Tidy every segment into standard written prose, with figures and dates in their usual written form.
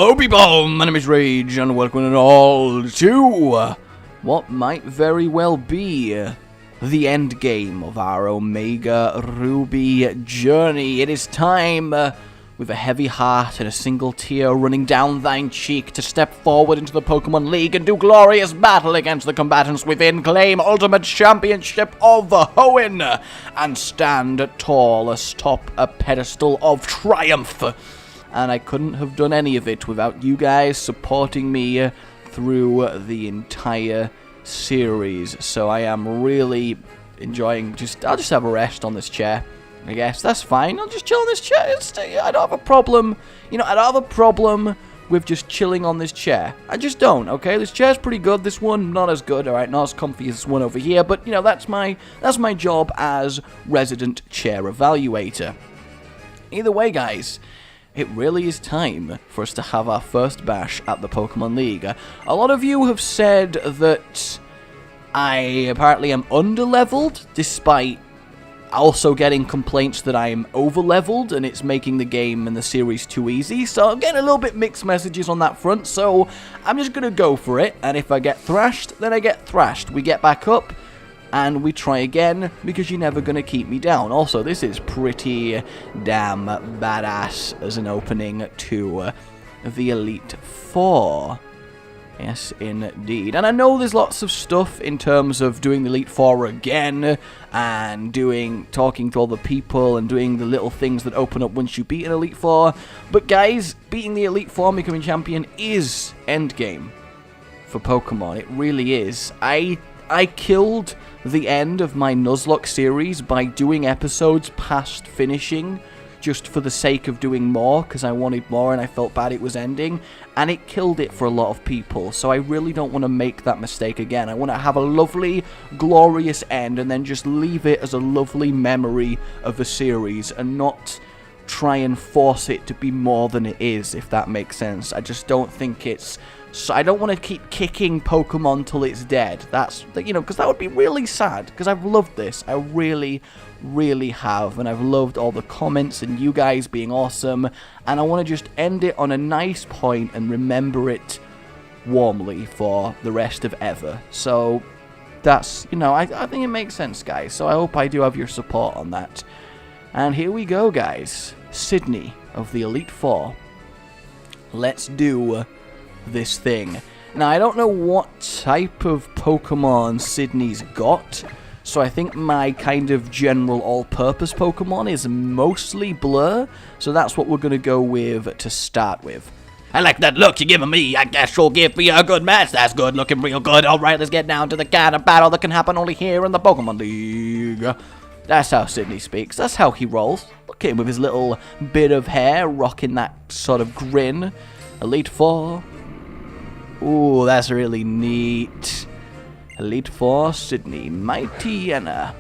Hello people, my name is Rage and welcome all to what might very well be the end game of our Omega Ruby journey. It is time, with a heavy heart and a single tear running down thine cheek, to step forward into the Pokemon League and do glorious battle against the combatants within, claim Ultimate Championship of Hoenn, and stand tall atop a pedestal of triumph. And I couldn't have done any of it without you guys supporting me through the entire series. So I am really enjoying I'll just have a rest on this chair, I guess. That's fine. I'll just chill on this chair. I don't have a problem. I don't have a problem with just chilling on this chair. I just don't, okay? This chair's pretty good. This one, not as good, alright? Not as comfy as this one over here. But, that's my job as resident chair evaluator. Either way, guys, it really is time for us to have our first bash at the Pokemon League. A lot of you have said that I apparently am underleveled, despite also getting complaints that I'm overleveled and it's making the game and the series too easy. So I'm getting a little bit mixed messages on that front, so I'm just going to go for it. And if I get thrashed, then I get thrashed. We get back up and we try again, because you're never going to keep me down. Also, this is pretty damn badass as an opening to the Elite Four. Yes, indeed. And I know there's lots of stuff in terms of doing the Elite Four again, and talking to all the people, and doing the little things that open up once you beat an Elite Four. But guys, beating the Elite Four and becoming champion is endgame for Pokemon. It really is. I killed the end of my Nuzlocke series by doing episodes past finishing, just for the sake of doing more, because I wanted more and I felt bad it was ending, and it killed it for a lot of people. So I really don't want to make that mistake again. I want to have a lovely, glorious end, and then just leave it as a lovely memory of a series, and not try and force it to be more than it is, if that makes sense. I just don't think it's... So I don't want to keep kicking Pokemon till it's dead. That's, because that would be really sad, because I've loved this. I really, really have, and I've loved all the comments and you guys being awesome, and I want to just end it on a nice point and remember it warmly for the rest of ever. So that's, I think it makes sense, guys. So I hope I do have your support on that. And here we go, guys. Sydney of the Elite Four. Let's do this thing. Now, I don't know what type of Pokemon Sydney's got, so I think my kind of general all-purpose Pokemon is mostly Blur, so that's what we're going to go with to start with. I like that look you're giving me. I guess you'll give me a good match. That's good, looking real good. Alright, let's get down to the kind of battle that can happen only here in the Pokemon League. That's how Sydney speaks. That's how he rolls. Look at him with his little bit of hair, rocking that sort of grin. Elite Four. Ooh, that's really neat. Elite Four, Sydney. Mightyena.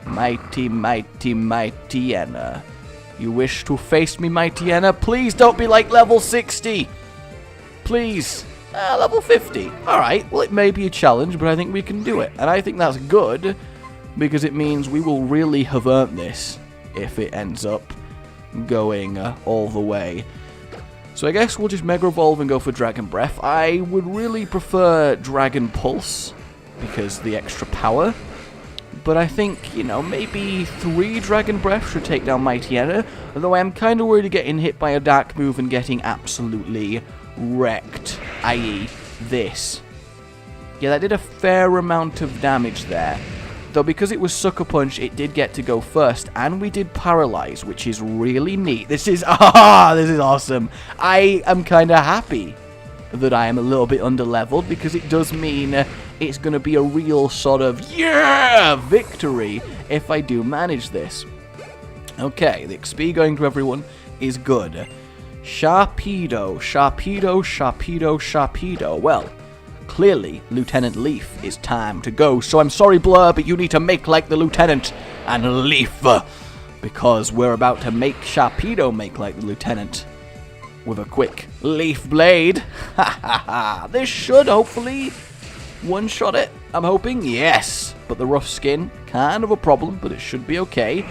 Mighty, mighty, Mightyena. You wish to face me, Mightyena? Please don't be like level 60. Please. Level 50. Alright, well, it may be a challenge, but I think we can do it. And I think that's good, because it means we will really have earned this if it ends up going all the way. So I guess we'll just Mega Evolve and go for Dragon Breath. I would really prefer Dragon Pulse, because the extra power. But I think, maybe 3 Dragon Breath should take down Mightyena. Although I am kind of worried of getting hit by a Dark move and getting absolutely wrecked. I.e. this. Yeah, that did a fair amount of damage there. Though because it was Sucker Punch, it did get to go first, and we did Paralyze, which is really neat. This is awesome. I am kind of happy that I am a little bit underleveled, because it does mean it's going to be a real sort of, victory if I do manage this. Okay, the XP going to everyone is good. Sharpedo, Sharpedo, Sharpedo, Sharpedo. Well, clearly, Lieutenant Leaf, is time to go. So I'm sorry, Blur, but you need to make like the Lieutenant and Leaf. Because we're about to make Sharpedo make like the Lieutenant. With a quick Leaf Blade. Ha ha ha. This should hopefully one-shot it, I'm hoping. Yes. But the rough skin, kind of a problem, but it should be okay.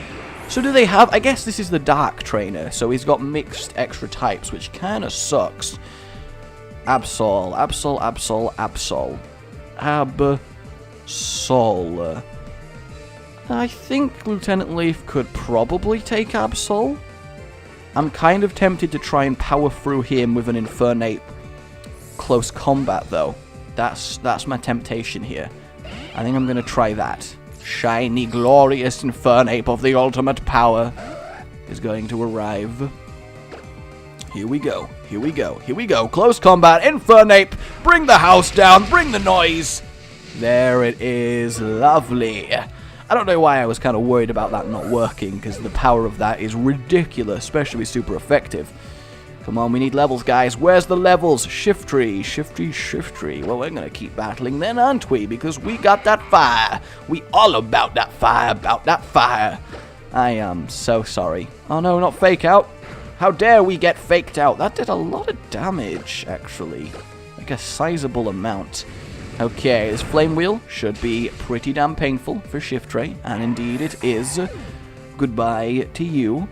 So do they have... I guess this is the Dark Trainer, so he's got mixed extra types, which kind of sucks. Absol. I think Lieutenant Leaf could probably take Absol. I'm kind of tempted to try and power through him with an Infernape close combat, though. That's my temptation here. I think I'm going to try that. Shiny, glorious Infernape of the ultimate power is going to arrive. Here we go. Close combat, Infernape. Bring the house down. Bring the noise. There it is. Lovely. I don't know why I was kind of worried about that not working, because the power of that is ridiculous, especially super effective. Come on, we need levels, guys. Where's the levels? Shift tree. Well, we're going to keep battling then, aren't we? Because we got that fire. We all about that fire, I am so sorry. Oh no, not fake out. How dare we get faked out? That did a lot of damage, actually. Like a sizable amount. Okay, this flame wheel should be pretty damn painful for Shift Tray, and indeed it is. Goodbye to you.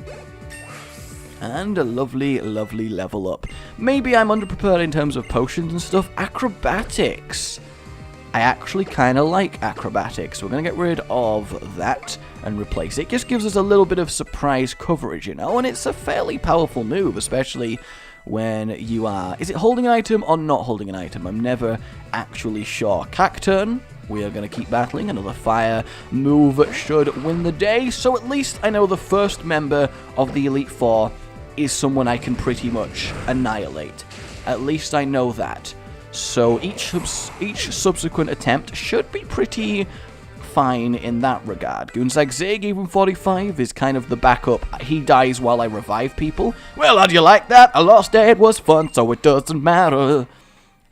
And a lovely, lovely level up. Maybe I'm underprepared in terms of potions and stuff. Acrobatics. I actually kind of like acrobatics. We're going to get rid of that and replace it. Just gives us a little bit of surprise coverage, you know, and it's a fairly powerful move, especially when you are... Is it holding an item or not holding an item? I'm never actually sure. Cacturn, we are going to keep battling. Another fire move should win the day. So at least I know the first member of the Elite Four is someone I can pretty much annihilate. At least I know that. So each subsequent attempt should be pretty fine in that regard. Goonzag Zig, even 45, is kind of the backup. He dies while I revive people. Well, how'd you like that? I lost it was fun, so it doesn't matter.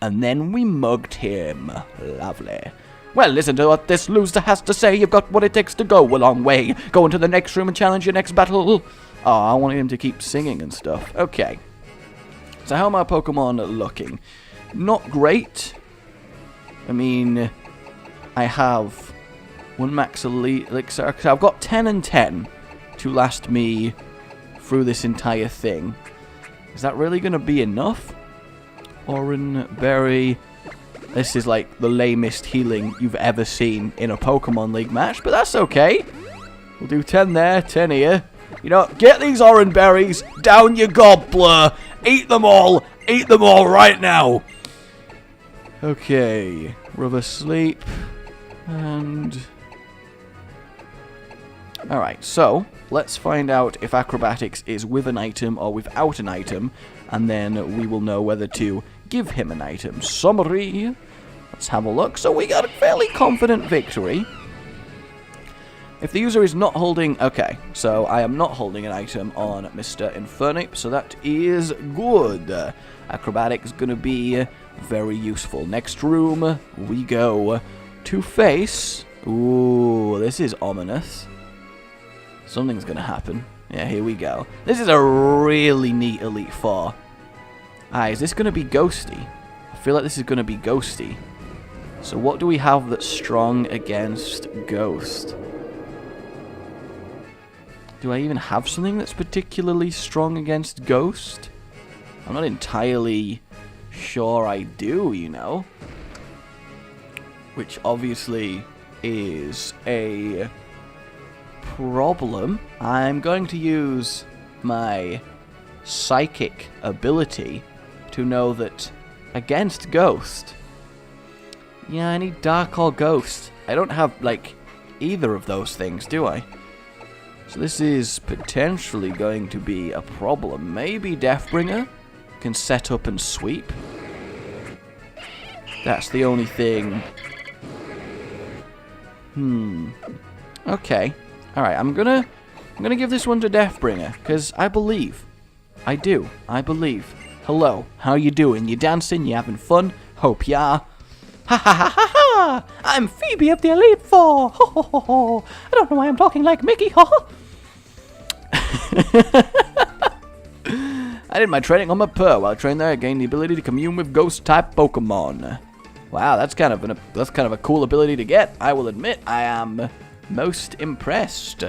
And then we mugged him. Lovely. Well, listen to what this loser has to say. You've got what it takes to go a long way. Go into the next room and challenge your next battle. Oh, I wanted him to keep singing and stuff. Okay. So how are my Pokemon looking? Not great. I mean, I have one max elixir. I've got 10 and 10 to last me through this entire thing. Is that really going to be enough? Oran Berry. This is like the lamest healing you've ever seen in a Pokemon League match, but that's okay. We'll do 10 there, 10 here. You know, get these orange berries down your gobbler. Eat them all right now. Okay, Rubber Sleep, and... Alright, so, let's find out if Acrobatics is with an item or without an item, and then we will know whether to give him an item. Summary, let's have a look. So we got a fairly confident victory. If the user is not holding... Okay, so I am not holding an item on Mr. Infernape, so that is good. Acrobatic is going to be very useful. Next room, we go to face... Ooh, this is ominous. Something's going to happen. Yeah, here we go. This is a really neat Elite Four. Is this going to be ghosty? I feel like this is going to be ghosty. So what do we have that's strong against Ghost? Do I even have something that's particularly strong against Ghost? I'm not entirely sure I do, you know. Which obviously is a problem. I'm going to use my psychic ability to know that against Ghost... Yeah, I need Dark or Ghost. I don't have, like, either of those things, do I? So this is potentially going to be a problem. Maybe Deathbringer can set up and sweep. That's the only thing. Okay. Alright, I'm gonna give this one to Deathbringer, because I believe. I do. I believe. Hello, how you doing? You dancing? You having fun? Hope ya. Ha ha ha ha ha! I'm Phoebe of the Elite Four! Ho ho ho ho! I don't know why I'm talking like Mickey, ho ho! I did my training on my Purr. While I trained there, I gained the ability to commune with ghost-type Pokemon. Wow, that's kind of a cool ability to get. I will admit, I am most impressed.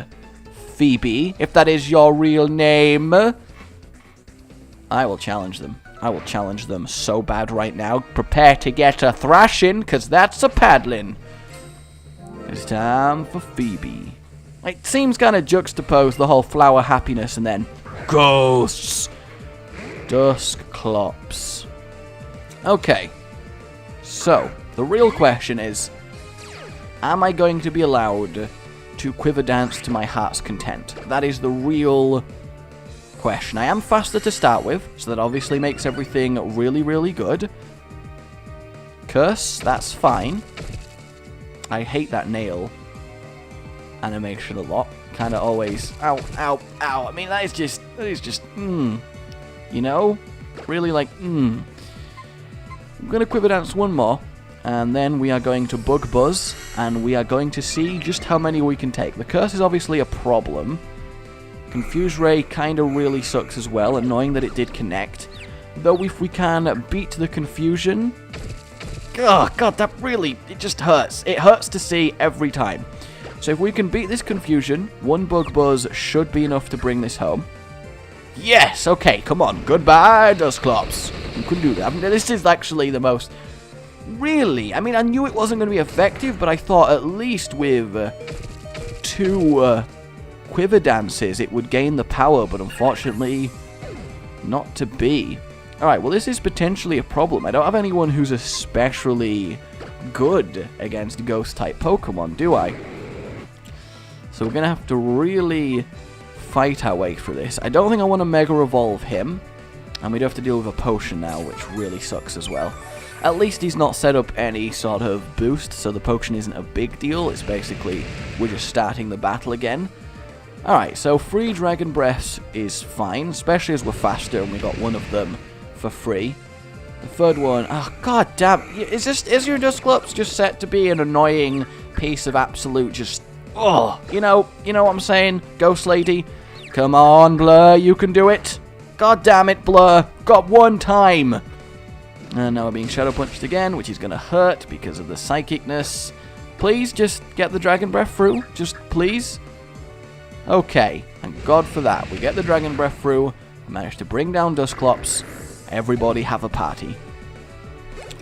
Phoebe, if that is your real name. I will challenge them. I will challenge them so bad right now. Prepare to get a thrashing, because that's a paddling. It's time for Phoebe. It seems kind of juxtaposed, the whole flower happiness, and then ghosts. Dusclops. Okay. So, the real question is, am I going to be allowed to quiver dance to my heart's content? That is the real question. I am faster to start with, so that obviously makes everything really, really good. Curse, that's fine. I hate that nail animation a lot. Kind of always, ow, ow, ow. I mean, that is just, you know? Really like, I'm going to quiver dance one more, and then we are going to bug buzz, and we are going to see just how many we can take. The curse is obviously a problem. Confuse Ray kind of really sucks as well, annoying that it did connect. Though if we can beat the confusion... Oh, God, that really, it just hurts. It hurts to see every time. So if we can beat this confusion, one bug buzz should be enough to bring this home. Yes, okay, come on. Goodbye, Dusclops. You can do that. I mean, this is actually the most... Really? I mean, I knew it wasn't going to be effective, but I thought at least with two quiver dances it would gain the power, but unfortunately, not to be. Alright, well, this is potentially a problem. I don't have anyone who's especially good against ghost-type Pokemon, do I? So we're going to have to really fight our way through this. I don't think I want to Mega Evolve him. And we do have to deal with a potion now, which really sucks as well. At least he's not set up any sort of boost, so the potion isn't a big deal. It's basically, we're just starting the battle again. Alright, so 3 Dragon Breaths is fine, especially as we're faster and we got one of them for free. The third one, oh god damn, is your Dusclops just set to be an annoying piece of absolute just, oh, you know what I'm saying, Ghost Lady? Come on, Blur, you can do it. God damn it, Blur, got one time. And now we're being Shadow Punched again, which is going to hurt because of the Psychicness. Please, just get the Dragon Breath through, just please. Okay, thank God for that. We get the Dragon Breath through, managed to bring down Dusclops. Everybody have a party.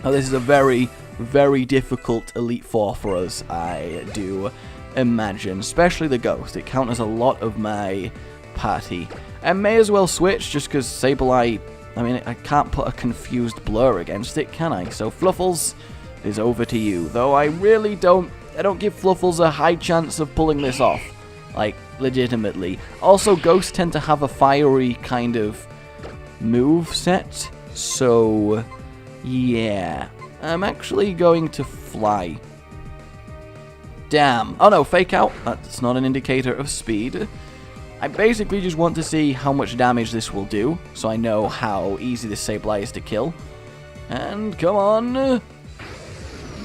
Now this is a very, very difficult Elite Four for us, I do imagine. Especially the Ghost. It counters a lot of my party. And may as well switch, just because Sableye, I mean, I can't put a confused Blur against it, can I? So Fluffles is over to you. Though I really don't give Fluffles a high chance of pulling this off. Like, legitimately. Also, Ghosts tend to have a fiery kind of move set, so yeah, I'm actually going to fly. Damn. Oh no, Fake Out. That's not an indicator of speed. I basically just want to see how much damage this will do, so I know how easy this Sableye is to kill. And come on.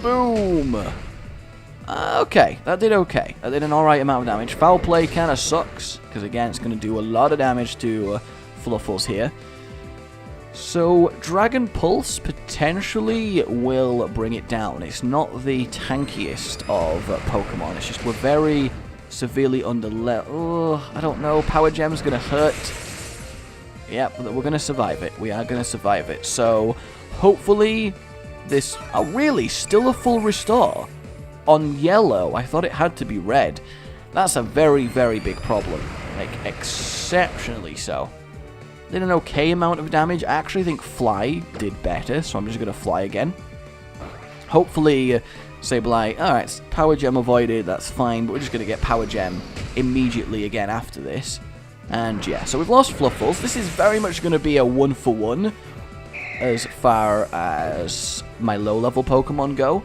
Boom. Okay, that did okay. That did an alright amount of damage. Foul Play kind of sucks, because again, it's going to do a lot of damage to Fluffles here. So, Dragon Pulse potentially will bring it down. It's not the tankiest of Pokemon. It's just we're very severely under level. I don't know. Power Gem's going to hurt. Yep, we're going to survive it. We are going to survive it. So, hopefully, this... Oh, really? Still a full restore? On yellow? I thought it had to be red. That's a very, very big problem. Like, exceptionally so. Did an okay amount of damage. I actually think Fly did better, so I'm just going to Fly again. Hopefully, Sableye... Alright, Power Gem avoided, that's fine, but we're just going to get Power Gem immediately again after this. And yeah, so we've lost Fluffles. This is very much going to be a 1-for-1 as far as my low-level Pokemon go.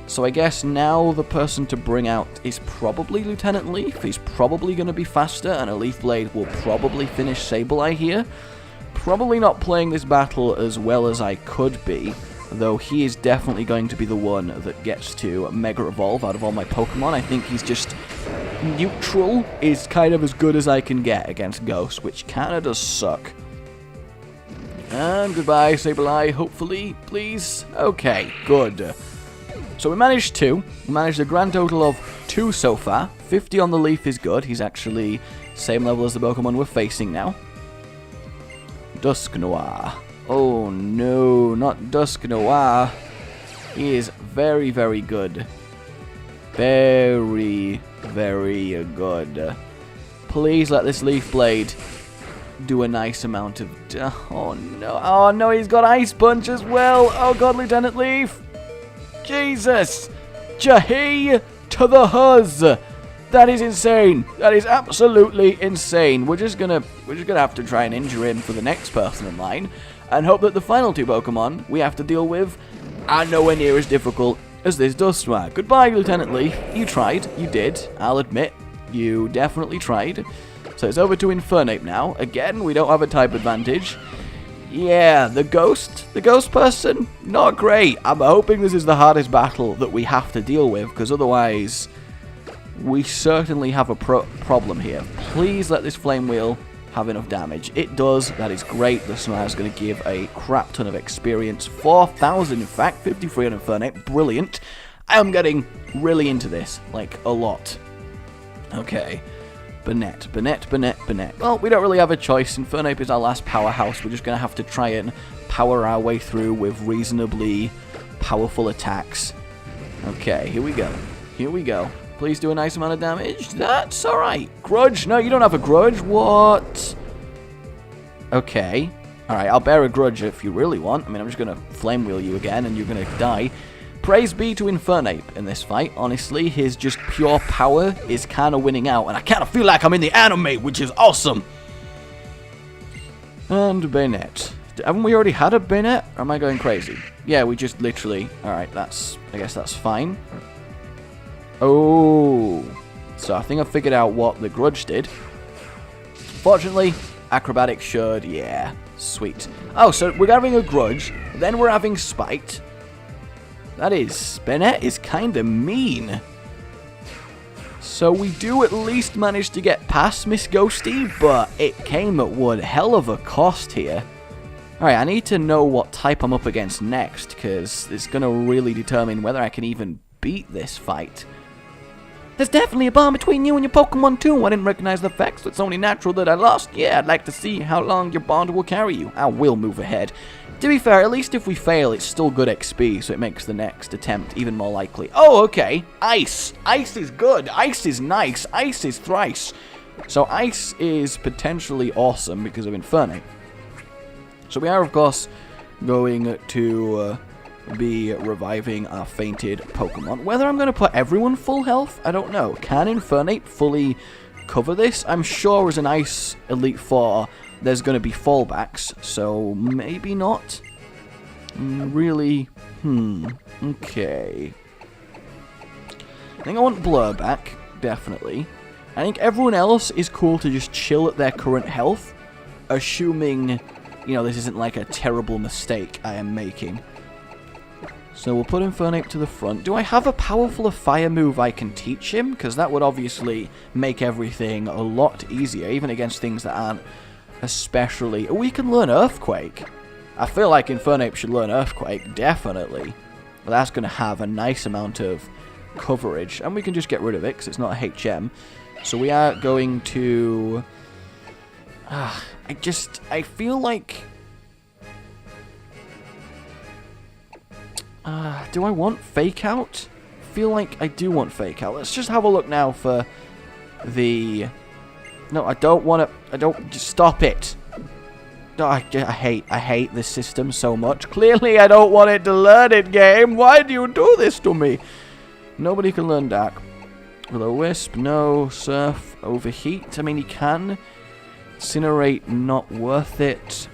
So I guess now the person to bring out is probably Lieutenant Leaf. He's probably going to be faster, and a Leaf Blade will probably finish Sableye here. Probably not playing this battle as well as I could be, though he is definitely going to be the one that gets to Mega Evolve out of all my Pokemon. I think he's just neutral is kind of as good as I can get against Ghost, which kind of does suck. And goodbye, Sableye, hopefully, please. Okay, good. So we managed a grand total of 2 so far. 50 on the leaf is good. He's actually same level as the Pokemon we're facing now. Dusknoir. Oh no, not Dusknoir. He is very, very good. Very, very good. Please let this Leaf Blade do a nice amount of... Oh no, oh no, he's got Ice Punch as well. Oh god, Lieutenant Leaf. Jesus. Jahi to the Huzz. That is insane. That is absolutely insane. We're just gonna have to try and injure him for the next person in line, and hope that the final 2 Pokemon we have to deal with are nowhere near as difficult as this Dusknoir. Goodbye, Lieutenant Leaf. You tried. You did. I'll admit, you definitely tried. So it's over to Infernape now. Again, we don't have a type advantage. Yeah, the ghost person, not great. I'm hoping this is the hardest battle that we have to deal with, because otherwise we certainly have a problem here. Please let this Flame Wheel have enough damage. It does. That is great. The Snare is going to give a crap ton of experience. 4,000, in fact. 53 on Infernape. Brilliant. I am getting really into this. Like, a lot. Okay. Burnett. Well, we don't really have a choice. Infernape is our last powerhouse. We're just going to have to try and power our way through with reasonably powerful attacks. Okay, here we go. Here we go. Please do a nice amount of damage. That's alright. Grudge? No, you don't have a grudge. What? Okay. Alright, I'll bear a grudge if you really want. I mean, I'm just going to Flame Wheel you again and you're going to die. Praise be to Infernape in this fight. Honestly, his just pure power is kind of winning out. And I kind of feel like I'm in the anime, which is awesome. And Bayonet. Haven't we already had a Bayonet? Or am I going crazy? Yeah, we just literally... Alright, I guess that's fine. Oh. So I think I figured out what the grudge did. Fortunately, acrobatics should... Yeah, sweet. Oh, so we're having a grudge. Then we're having spite. That is... Bennett is kind of mean. So we do at least manage to get past Miss Ghosty, but it came at one hell of a cost here. Alright, I need to know what type I'm up against next, because it's going to really determine whether I can even beat this fight. There's definitely a bond between you and your Pokemon too. I didn't recognize the facts, so it's only natural that I lost. Yeah, I'd like to see how long your bond will carry you. I will move ahead. To be fair, at least if we fail, it's still good XP, so it makes the next attempt even more likely. Oh, okay. Ice. Ice is good. Ice is nice. Ice is thrice. So Ice is potentially awesome because of Infernape. So we are, of course, going to be reviving our fainted Pokemon. Whether I'm going to put everyone full health, I don't know. Can Infernape fully cover this? I'm sure as an Ice Elite Four, there's going to be fallbacks, so maybe not. Really? Okay. I think I want Blur back, definitely. I think everyone else is cool to just chill at their current health, assuming, you know, this isn't like a terrible mistake I am making. So we'll put Infernape to the front. Do I have a powerful fire move I can teach him? Because that would obviously make everything a lot easier, even against things that aren't especially... Oh, we can learn Earthquake. I feel like Infernape should learn Earthquake, definitely. But that's going to have a nice amount of coverage. And we can just get rid of it, because it's not a HM. So we are going to... I feel like... do I want Fake Out? I feel like I do want Fake Out. Let's just have a look now for the... No, I don't want to... I don't... Just stop it. No, I hate this system so much. Clearly, I don't want it to learn it, game. Why do you do this to me? Nobody can learn Dark. Will-O-Wisp, no. Surf, Overheat. I mean, he can. Incinerate, not worth it.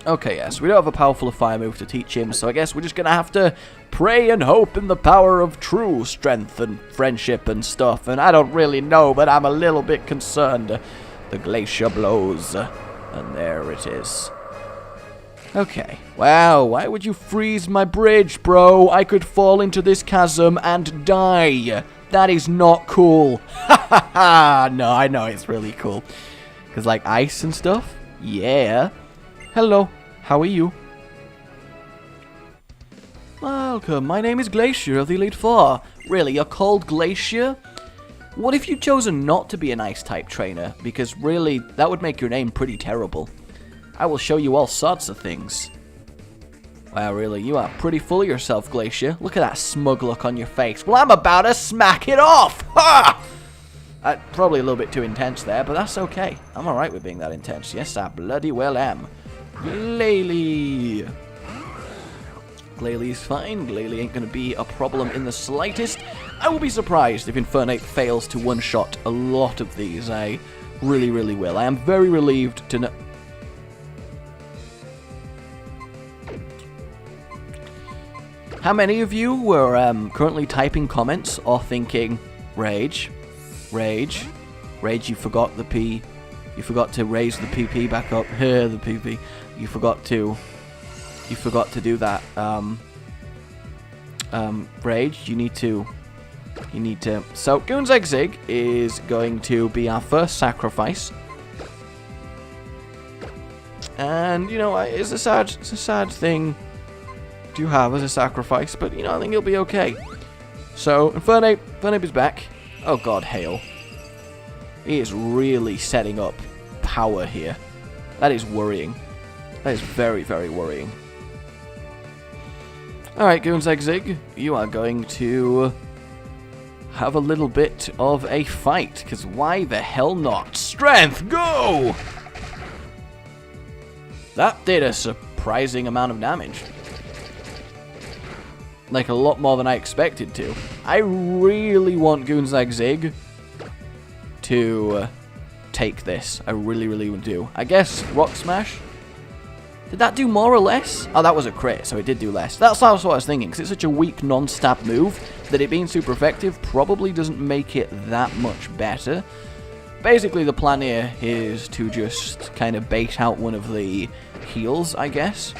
Okay, yes, we don't have a powerful fire move to teach him, so I guess we're just going to have to pray and hope in the power of true strength and friendship and stuff, and I don't really know, but I'm a little bit concerned. The glacier blows, and there it is. Okay, wow, why would you freeze my bridge, bro? I could fall into this chasm and die. That is not cool. Ha ha ha! No, I know it's really cool. Because, like, ice and stuff? Yeah. Hello, how are you? welcome. My name is Glacier of the Elite Four. Really, you're called Glacier? What if you'd chosen not to be an Ice-type trainer? Because really, that would make your name pretty terrible. I will show you all sorts of things. Wow, really, you are pretty full of yourself, Glacier. Look at that smug look on your face. Well, I'm about to smack it off! Ha! Probably a little bit too intense there, but that's okay. I'm alright with being that intense. Yes, I bloody well am. Glalie. Glalie's fine. Glalie ain't going to be a problem in the slightest. I will be surprised if Infernape fails to one-shot a lot of these. I really, really will. I am very relieved to know... How many of you were currently typing comments or thinking, Rage, you forgot the P, you forgot to raise the PP back up, the PP, you forgot to do that, Rage, you need to, so Goonzeg Zig is going to be our first sacrifice, and, you know, it's a sad thing to have as a sacrifice, but, you know, I think he'll be okay. So, Infernape is back. Oh god, hail. He is really setting up power here. That is worrying. That is very, very worrying. Alright, Goonzeg Zig, you are going to have a little bit of a fight, because why the hell not? Strength, go! That did a surprising amount of damage. Like, a lot more than I expected to. I really want Goonzeg Zig to take this. I really, really do. I guess Rock Smash. Did that do more or less? Oh, that was a crit, so it did do less. That's what I was thinking, because it's such a weak non-stab move that it being super effective probably doesn't make it that much better. Basically, the plan here is to just kind of bait out one of the heals, I guess.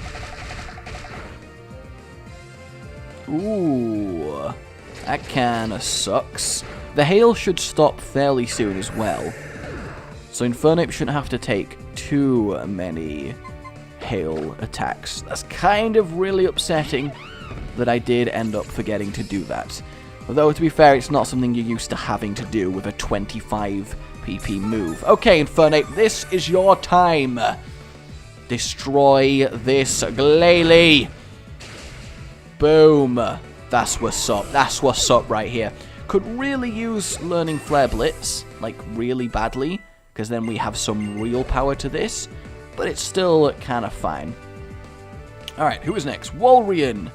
Ooh, that kinda sucks. The hail should stop fairly soon as well, so Infernape shouldn't have to take too many hail attacks. That's kind of really upsetting that I did end up forgetting to do that. Although, to be fair, it's not something you're used to having to do with a 25 PP move. Okay, Infernape, this is your time. Destroy this Glalie. Boom. That's what's up. That's what's up right here. Could really use learning Flare Blitz, like really badly, because then we have some real power to this, but it's still kind of fine. Alright, who is next? Walrein.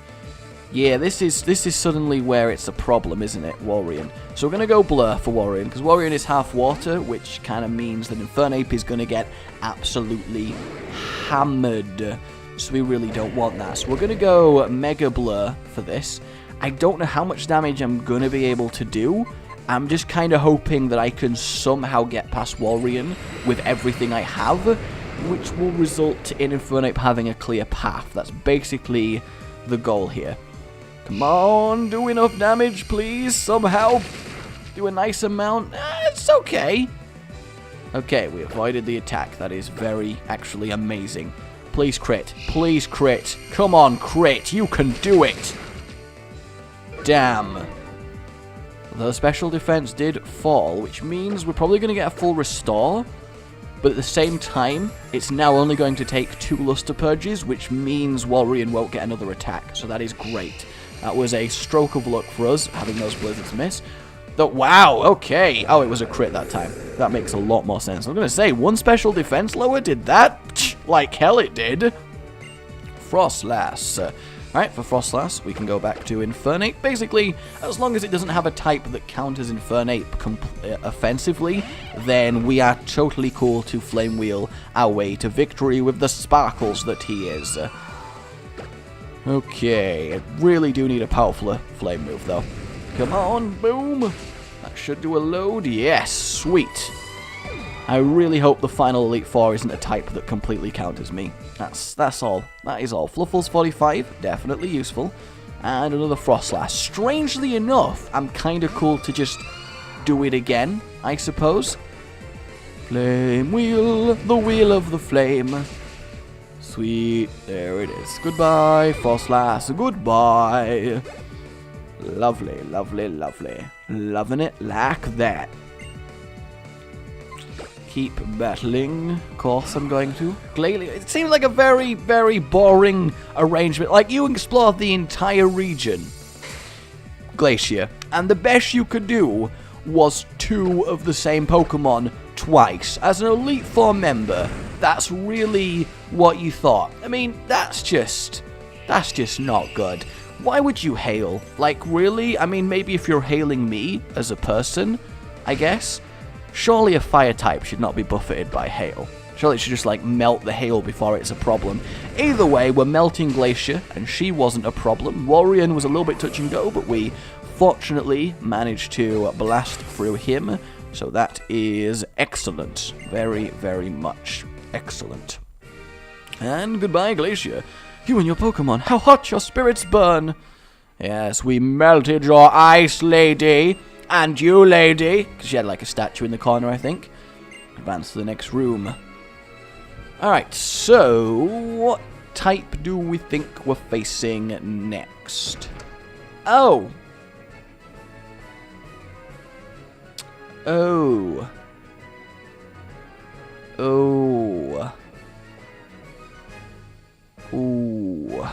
Yeah, this is suddenly where it's a problem, isn't it, Walrein? So we're going to go Blur for Walrein, because Walrein is half water, which kind of means that Infernape is going to get absolutely hammered. So we really don't want that. So we're going to go Mega Blur for this. I don't know how much damage I'm going to be able to do. I'm just kind of hoping that I can somehow get past Walrein with everything I have, which will result in Infernape having a clear path. That's basically the goal here. Come on, do enough damage, please. Somehow do a nice amount. It's okay. Okay, we avoided the attack. That is very, actually amazing. Please crit. Please crit. Come on, crit. You can do it. Damn. The special defense did fall, which means we're probably going to get a full restore. But at the same time, it's now only going to take 2 Luster Purges, which means Walrein won't get another attack. So that is great. That was a stroke of luck for us, having those blizzards miss. Wow, okay. Oh, it was a crit that time. That makes a lot more sense. I was going to say, 1 special defense lower did that? Like hell it did. Frostlass. Alright, for Frostlass, we can go back to Infernape. Basically, as long as it doesn't have a type that counters Infernape offensively, then we are totally cool to Flame Wheel our way to victory with the sparkles that he is. Okay, I really do need a powerful flame move, though. Come on, boom! That should do a load. Yes, sweet. I really hope the final Elite Four isn't a type that completely counters me. That's all. That is all. Fluffles 45, definitely useful. And another Frostlass. Strangely enough, I'm kind of cool to just do it again, I suppose. Flame Wheel, the Wheel of the Flame. Sweet. There it is. Goodbye, Frostlass. Goodbye. Lovely, lovely, lovely. Loving it like that. Keep battling. Of course I'm going to. It seems like a very, very boring arrangement. Like, you explored the entire region. Glacier. And the best you could do was 2 of the same Pokemon twice. As an Elite Four member, that's really what you thought. I mean, that's just not good. Why would you hail? Like, really? I mean, maybe if you're hailing me as a person, I guess. Surely a fire type should not be buffeted by hail. Surely it should just, like, melt the hail before it's a problem. Either way, we're melting Glacier, and she wasn't a problem. Warrior was a little bit touch and go, but we fortunately managed to blast through him. So that is excellent. Very, very much excellent. And goodbye, Glacier. You and your Pokemon, how hot your spirits burn. Yes, we melted your ice, lady. And you, lady. Because she had like a statue in the corner, I think. Advance to the next room. Alright, so what type do we think we're facing next? Oh. Oh. Oh. Ooh.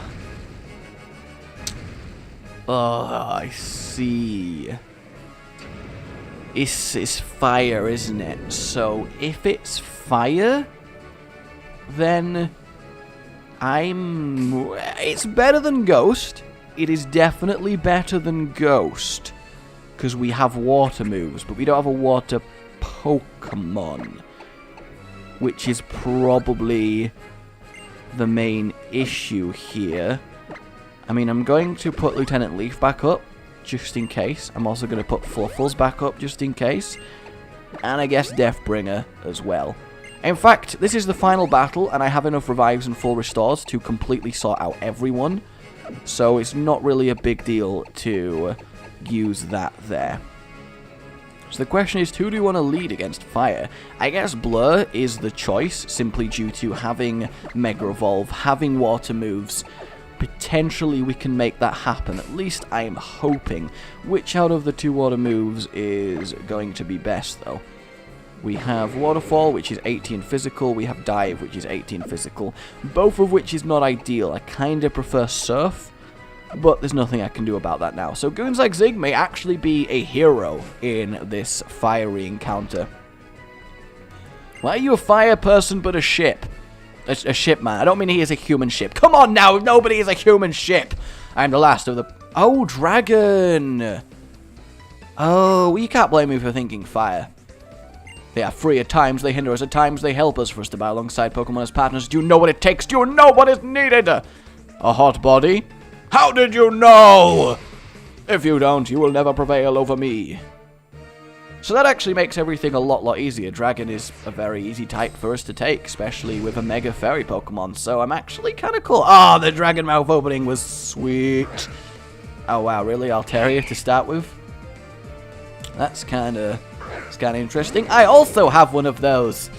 Oh, I see. It's fire, isn't it? So, if it's fire, then it's better than Ghost. It is definitely better than Ghost. Because we have water moves, but we don't have a water Pokemon. Which is probably the main issue here. I mean, I'm going to put Lieutenant Leaf back up, just in case. I'm also going to put Fluffles back up, just in case. And I guess Deathbringer as well. In fact, this is the final battle, and I have enough revives and full restores to completely sort out everyone. So it's not really a big deal to use that there. So the question is, who do you want to lead against fire? I guess Blur is the choice, simply due to having Mega Evolve, having water moves. Potentially we can make that happen, at least I am hoping. Which out of the 2 water moves is going to be best, though? We have Waterfall, which is 18 physical. We have Dive, which is 18 physical. Both of which is not ideal. I kind of prefer Surf, but there's nothing I can do about that now. So Goonzag Zig may actually be a hero in this fiery encounter. Why are you a fire person but a ship? A ship man. I don't mean he is a human ship. Come on now, nobody is a human ship. I'm the last of the... Oh, dragon. Oh, well, you can't blame me for thinking fire. They are free at times, they hinder us at times, they help us for us to battle alongside Pokemon as partners. Do you know what it takes? Do you know what is needed? A hot body? How did you know? If you don't, you will never prevail over me. So that actually makes everything a lot easier. Dragon is a very easy type for us to take, especially with a Mega Fairy Pokemon. So I'm actually kind of cool. Ah, the Dragon Mouth opening was sweet. Oh wow, really? Altaria to start with? That's kind of interesting. I also have one of those.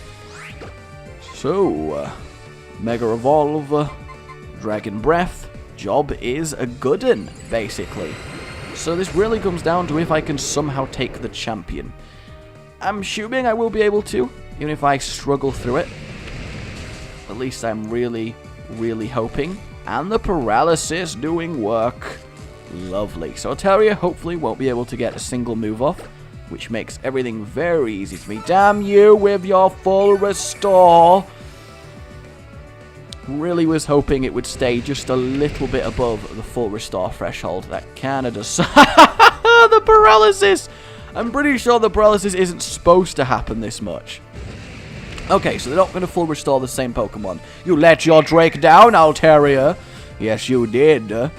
So, Mega Evolve, Dragon Breath. Job is a good un, basically. So this really comes down to if I can somehow take the champion. I'm assuming I will be able to, even if I struggle through it. At least I'm really hoping. And the paralysis doing work. Lovely. So Altaria hopefully won't be able to get a single move off, which makes everything very easy for me. Damn you with your full restore. Really was hoping it would stay just a little bit above the full restore threshold. That kind of does. The paralysis! I'm pretty sure the paralysis isn't supposed to happen this much. Okay, so they're not going to full restore the same Pokemon. You let your Drake down, Altaria. Yes, you did.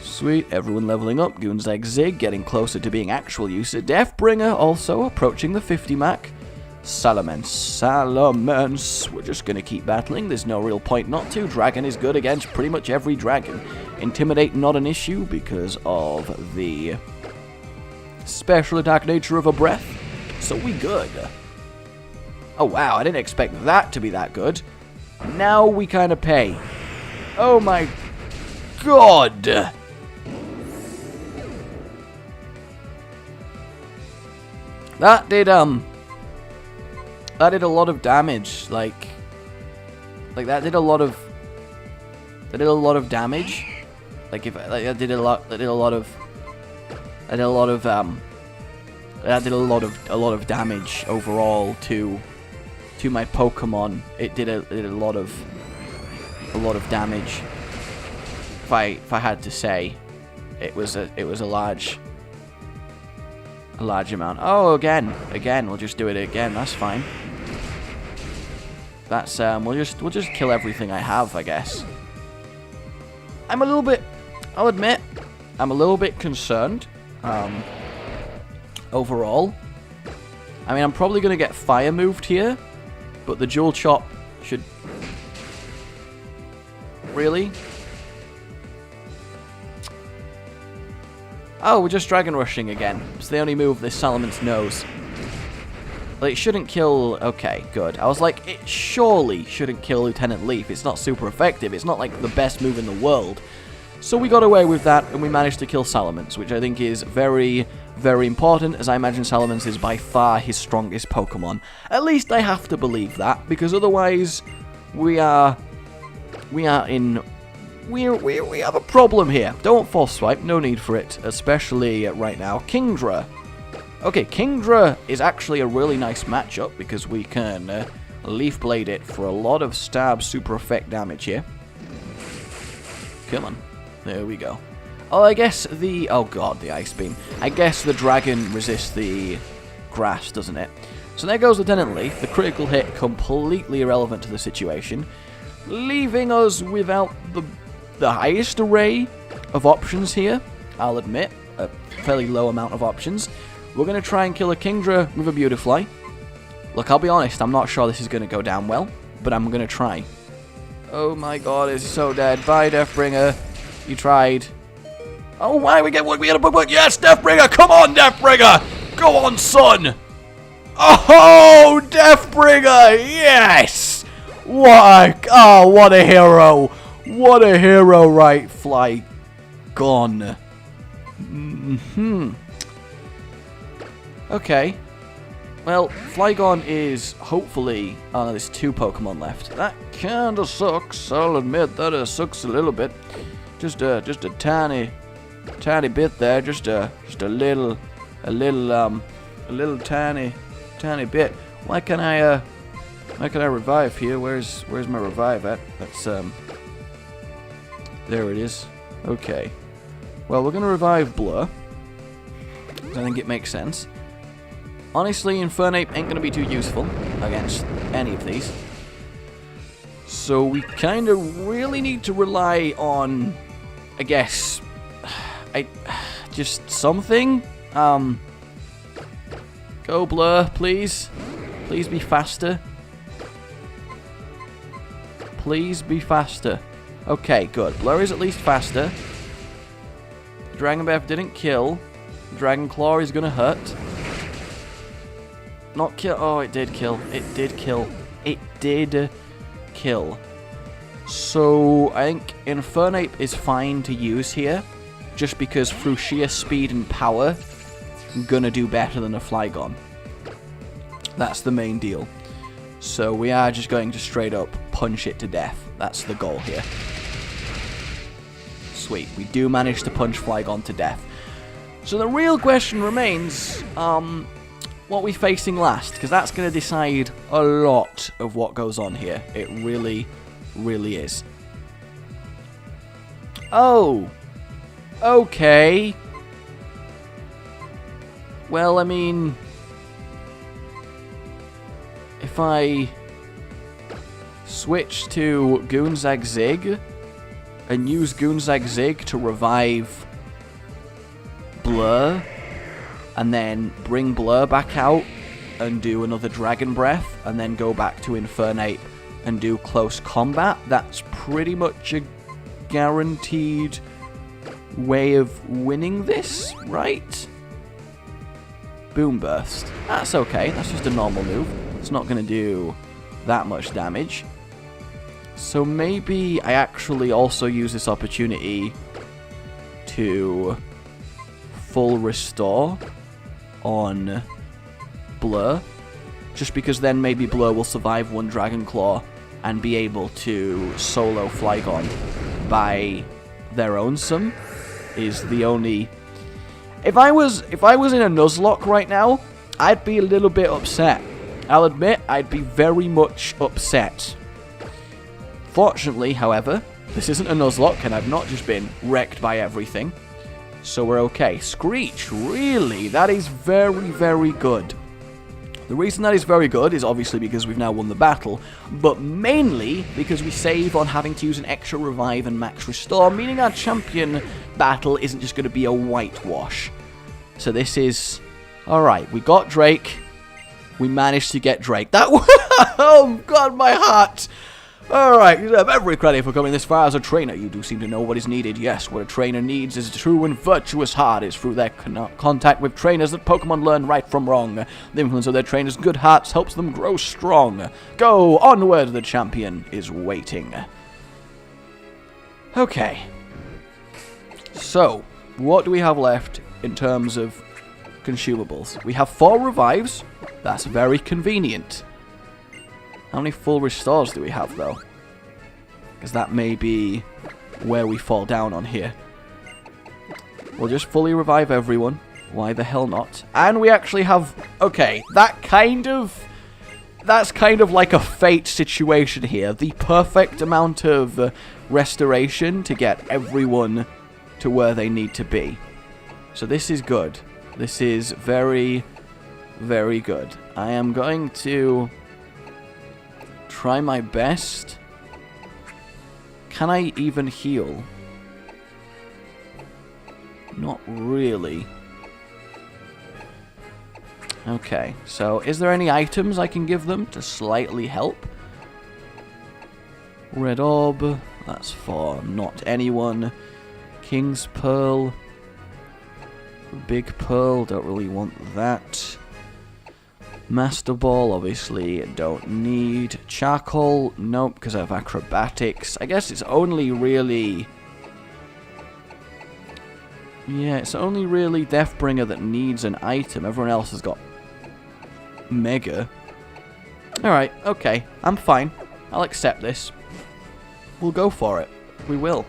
Sweet, everyone leveling up. Goonzag Zig getting closer to being actual user. Deathbringer also approaching the 50 mark. Salamence. We're just going to keep battling. There's no real point not to. Dragon is good against pretty much every dragon. Intimidate not an issue because of the special attack nature of a breath. So we good. Oh wow, I didn't expect that to be that good. Now we kind of pay. Oh my god! That did a lot of damage. Like that did a lot of damage. Like if that did a lot of damage overall to my Pokemon. It did a lot of damage. If I had to say, it was a large amount. Oh, again, we'll just do it again. That's fine. That's we'll just kill everything I have, I guess. I'll admit, I'm a little bit concerned. Overall, I mean, I'm probably gonna get fire moved here, but the dual chop should really. Oh, we're just Dragon Rushing again. So they only move this Salaman's nose. Well, it shouldn't kill. Okay, good. I was like, it surely shouldn't kill Lieutenant Leaf. It's not super effective. It's not like the best move in the world. So we got away with that, and we managed to kill Salamence, which I think is very, very important, as I imagine Salamence is by far his strongest Pokemon. At least I have to believe that, because otherwise we have a problem here. Don't force swipe, no need for it, especially right now. Kingdra. Okay, Kingdra is actually a really nice matchup, because we can Leaf Blade it for a lot of stab super effect damage here. Come on. There we go. Oh, I guess oh god, the Ice Beam. I guess the dragon resists the grass, doesn't it? So there goes Lieutenant Leaf. The critical hit completely irrelevant to the situation, leaving us without the highest array of options here. I'll admit, a fairly low amount of options. We're going to try and kill a Kingdra with a Beautifly. Look, I'll be honest, I'm not sure this is going to go down well, but I'm going to try. Oh my god, it's so dead. Bye, Deathbringer. You tried. Oh, why we get a book? Yes, Deathbringer! Come on, Deathbringer! Go on, son! Oh, Deathbringer! Yes! What a hero! What a hero, right? Flygon. Okay. Well, Flygon is hopefully. Oh no, there's 2 Pokemon left. That kinda sucks. I'll admit that it sucks a little bit. Just a tiny bit there. Just a little tiny bit. Why can I revive here? Where's my revive at? That's there it is. Okay. Well, we're gonna revive Blur. I think it makes sense. Honestly, Infernape ain't gonna be too useful against any of these. So we kind of really need to rely on, I guess, just something. Go Blur, please. Please be faster. Please be faster. Okay, good. Blur is at least faster. Dragon Breath didn't kill. Dragon Claw is gonna hurt. Not kill. Oh, it did kill. It did kill. It did kill. So I think Infernape is fine to use here, just because through sheer speed and power, I'm gonna do better than a Flygon. That's the main deal. So we are just going to straight up punch it to death. That's the goal here. Sweet. We do manage to punch Flygon to death. So the real question remains, what we facing last? Because that's going to decide a lot of what goes on here. It really, really is. Oh. Okay. Well, I mean, if I switch to Goonzag Zig and use Goonzag Zig to revive Blur, and then bring Blur back out and do another Dragon Breath, and then go back to Infernape and do close combat, that's pretty much a guaranteed way of winning this, right? Boom Burst. That's okay, that's just a normal move. It's not going to do that much damage. So maybe I actually also use this opportunity to full restore on Blur. Just because then maybe Blur will survive one Dragon Claw and be able to solo Flygon by their own sum is the only... If I was in a Nuzlocke right now, I'd be a little bit upset. I'll admit, I'd be very much upset. Fortunately, however, this isn't a Nuzlocke, and I've not just been wrecked by everything. So we're okay. Screech, really? That is very, very good. The reason that is very good is obviously because we've now won the battle, but mainly because we save on having to use an extra revive and max restore, meaning our champion battle isn't just going to be a whitewash. So this is... Alright, we got Drake. We managed to get Drake. That oh god, my heart! Alright, you deserve every credit for coming this far as a trainer. You do seem to know what is needed. Yes, what a trainer needs is a true and virtuous heart. It's through their contact with trainers that Pokemon learn right from wrong. The influence of their trainers' good hearts helps them grow strong. Go onward, the champion is waiting. Okay. So, what do we have left in terms of consumables? We have 4 revives. That's very convenient. How many full restores do we have, though? Because that may be where we fall down on here. We'll just fully revive everyone. Why the hell not? And we actually have... Okay, that's kind of like a fate situation here. The perfect amount of restoration to get everyone to where they need to be. So this is good. This is very, very good. I am going to... try my best. Can I even heal? Not really. Okay, so is there any items I can give them to slightly help? Red Orb, that's for not anyone. King's Pearl. Big Pearl, don't really want that. Master Ball, obviously, don't need. Charcoal, nope, because I have acrobatics. I guess it's only really... Yeah, it's only really Deathbringer that needs an item. Everyone else has got Mega. Alright, okay, I'm fine. I'll accept this. We'll go for it. We will.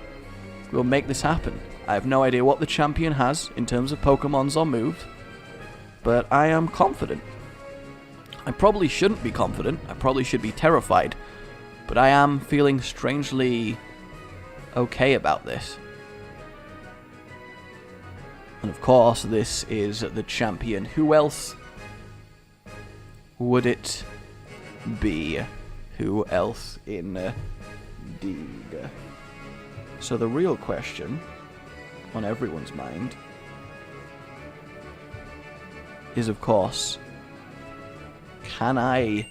We'll make this happen. I have no idea what the champion has in terms of Pokemons or moves, but I am confident. I probably shouldn't be confident. I probably should be terrified. But I am feeling strangely okay about this. And of course, this is the champion. Who else would it be? Who else indeed? So the real question on everyone's mind is, of course... Can I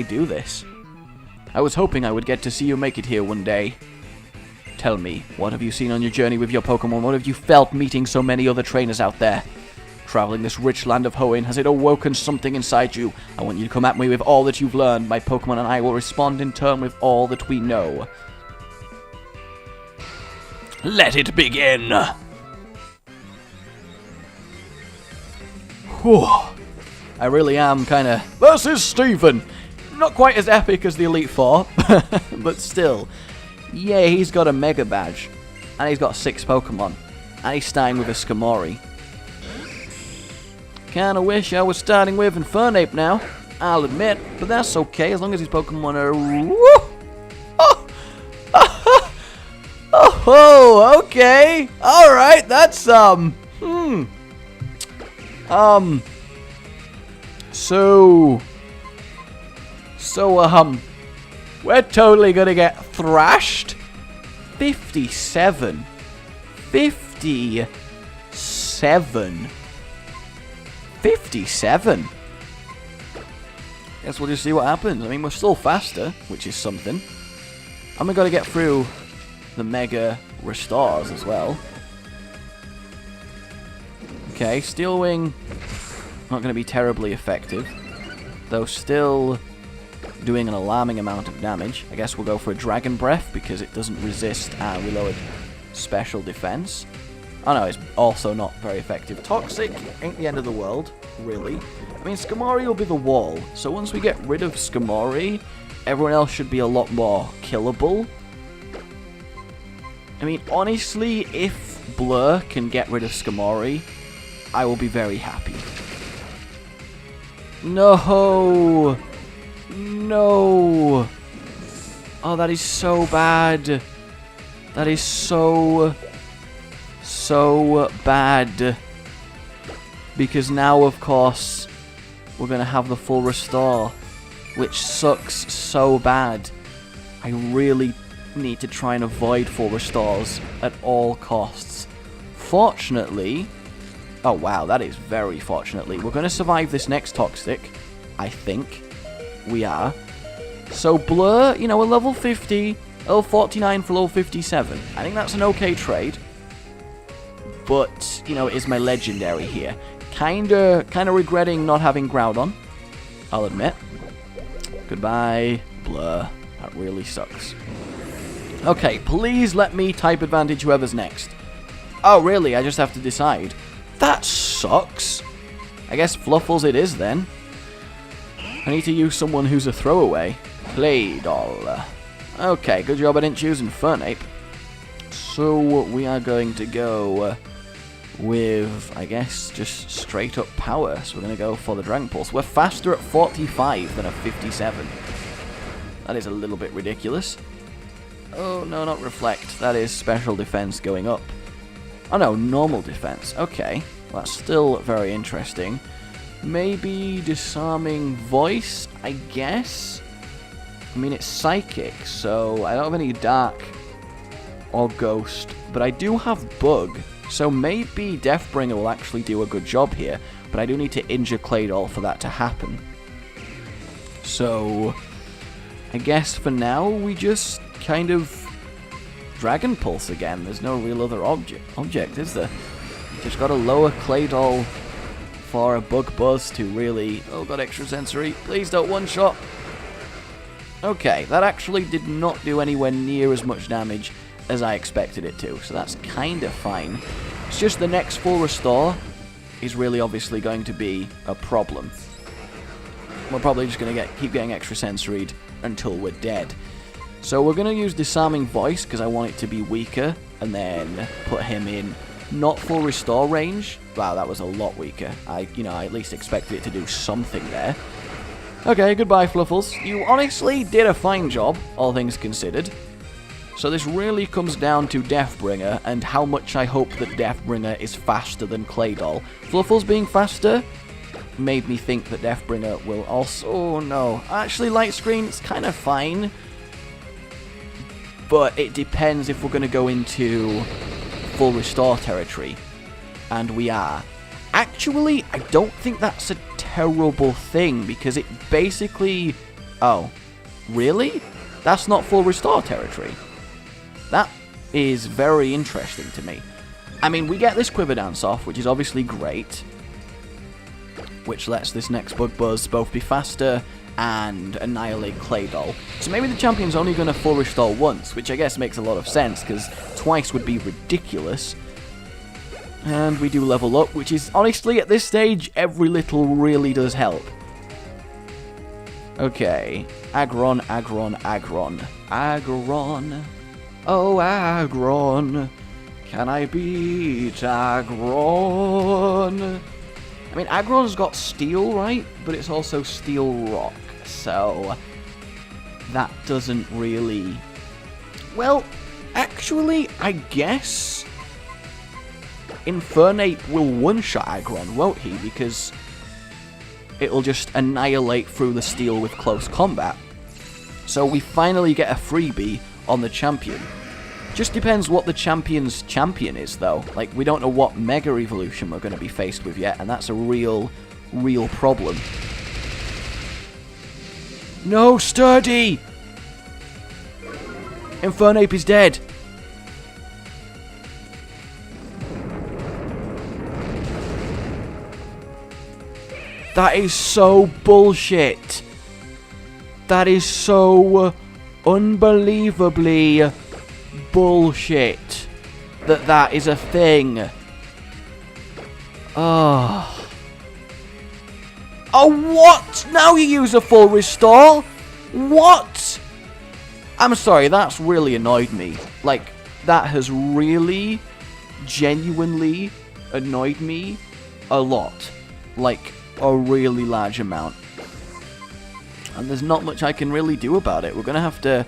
do this? I was hoping I would get to see you make it here one day. Tell me, what have you seen on your journey with your Pokemon? What have you felt meeting so many other trainers out there? Traveling this rich land of Hoenn, has it awoken something inside you? I want you to come at me with all that you've learned. My Pokemon and I will respond in turn with all that we know. Let it begin! Whew. I really am kind of... Versus Steven! Not quite as epic as the Elite Four, but still. Yeah, he's got a Mega Badge. And he's got 6 Pokemon. And he's starting with a Skarmory. Kinda wish I was starting with Infernape now, I'll admit. But that's okay, as long as his Pokemon are... Woo! Oh, okay! Alright, that's, So, we're totally gonna get thrashed. 57. 57. 57. Guess we'll just see what happens. I mean, we're still faster, which is something. And we gotta get through the Mega Restores as well. Okay, Steel Wing, not going to be terribly effective. Though still doing an alarming amount of damage. I guess we'll go for a Dragon Breath because it doesn't resist our reload special defense. Oh no, it's also not very effective. Toxic ain't the end of the world, really. I mean, Skamori will be the wall, so once we get rid of Skamori, everyone else should be a lot more killable. I mean, honestly, if Blur can get rid of Skamori, I will be very happy. No! No! Oh, that is so bad. That is so bad. Because now, of course, we're going to have the full restore, which sucks so bad. I really need to try and avoid full restores at all costs. Fortunately, oh wow, that is very fortunately, we're going to survive this next Toxic, I think. We are. So Blur, you know, a level 50, level 49 for level 57. I think that's an okay trade. But, you know, it is my legendary here. Kinda regretting not having Groudon, I'll admit. Goodbye, Blur. That really sucks. Okay, please let me type advantage whoever's next. Oh, really? I just have to decide. That sucks. I guess Fluffles it is, then. I need to use someone who's a throwaway. Claydol. Okay, good job I didn't choose Infernape. So, we are going to go with, I guess, just straight up power. So we're going to go for the Dragon Pulse. We're faster at 45 than at 57. That is a little bit ridiculous. Oh, no, not Reflect. That is special defense going up. Oh, no, normal defense. Okay. Well, that's still very interesting. Maybe Disarming Voice, I guess? I mean, it's Psychic, so I don't have any Dark or Ghost. But I do have Bug, so maybe Deathbringer will actually do a good job here. But I do need to injure Claydol for that to happen. So, I guess for now, we just kind of Dragon Pulse again. There's no real other object, is there? Just gotta lower Claydol for a Bug Buzz to really... Oh god, extra sensory. Please don't one-shot. Okay, that actually did not do anywhere near as much damage as I expected it to, so that's kind of fine. It's just the next full restore is really obviously going to be a problem. We're probably just going to keep getting extra sensoried until we're dead. So we're going to use Disarming Voice because I want it to be weaker, and then put him in not full restore range. Wow, that was a lot weaker. I at least expected it to do something there. Okay, goodbye, Fluffles. You honestly did a fine job, all things considered. So this really comes down to Deathbringer, and how much I hope that Deathbringer is faster than Claydol. Fluffles being faster made me think that Deathbringer will also... Oh, no. Actually, Light Screen's kind of fine. But it depends if we're going to go into full restore territory. And we are. Actually, I don't think that's a terrible thing, because it basically... Oh, really? That's not full restore territory. That is very interesting to me. I mean, we get this Quiver Dance off, which is obviously great. Which lets this next Bug Buzz both be faster and annihilate Claydol. So maybe the champion's only going to full restore once, which I guess makes a lot of sense, because twice would be ridiculous. And we do level up, which is, honestly, at this stage, every little really does help. Okay. Aggron, Aggron, Aggron. Aggron. Oh, Aggron. Can I beat Aggron? I mean, Aggron's got Steel, right? But it's also Steel Rock. So, that doesn't really... Well, actually, I guess... Infernape will one-shot Aggron, won't he? Because it'll just annihilate through the steel with close combat. So we finally get a freebie on the champion. Just depends what the champion's champion is, though. Like, we don't know what Mega Evolution we're going to be faced with yet, and that's a real problem. No, Sturdy! Infernape is dead. That is so bullshit. That is so unbelievably bullshit that is a thing. Oh. Oh, what? Now you use a full restore? What? I'm sorry, that's really annoyed me. Like, that has really, genuinely annoyed me a lot. Like, a really large amount. And there's not much I can really do about it. We're going to have to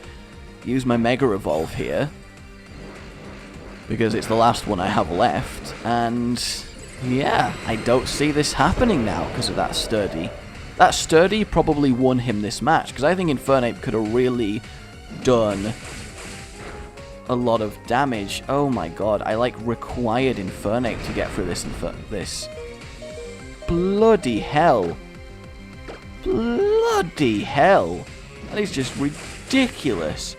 use my Mega Evolve here, because it's the last one I have left. And yeah, I don't see this happening now because of that Sturdy. That Sturdy probably won him this match, because I think Infernape could have really done a lot of damage. Oh my god, I like required Infernape to get through this. Bloody hell. Bloody hell. That is just ridiculous.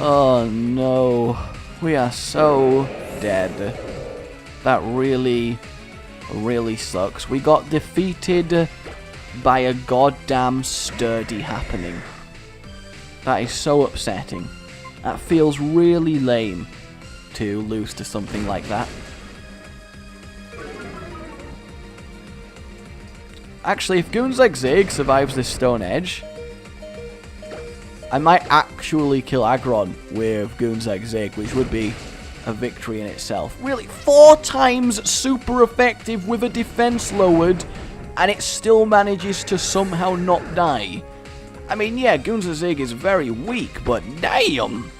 Oh no. We are so dead. That really, really sucks. We got defeated by a goddamn Sturdy happening. That is so upsetting. That feels really lame to lose to something like that. Actually, if Goonzag Zig survives this Stone Edge, I might actually kill Aggron with Goonzag Zig, which would be a victory in itself. Really, 4 times super effective with a defense lowered, and it still manages to somehow not die. I mean, yeah, Goonzag Zig is very weak, but damn!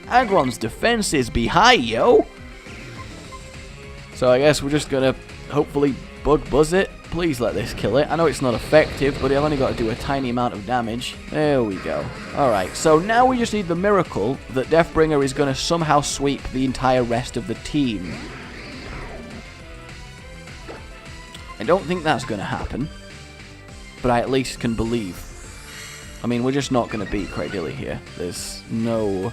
Aggron's defenses be high, yo! So I guess we're just gonna hopefully bug buzz it. Please let this kill it. I know it's not effective, but I've only got to do a tiny amount of damage. There we go. Alright, so now we just need the miracle that Deathbringer is going to somehow sweep the entire rest of the team. I don't think that's going to happen, but I at least can believe. I mean, we're just not going to beat Cradilly here. There's no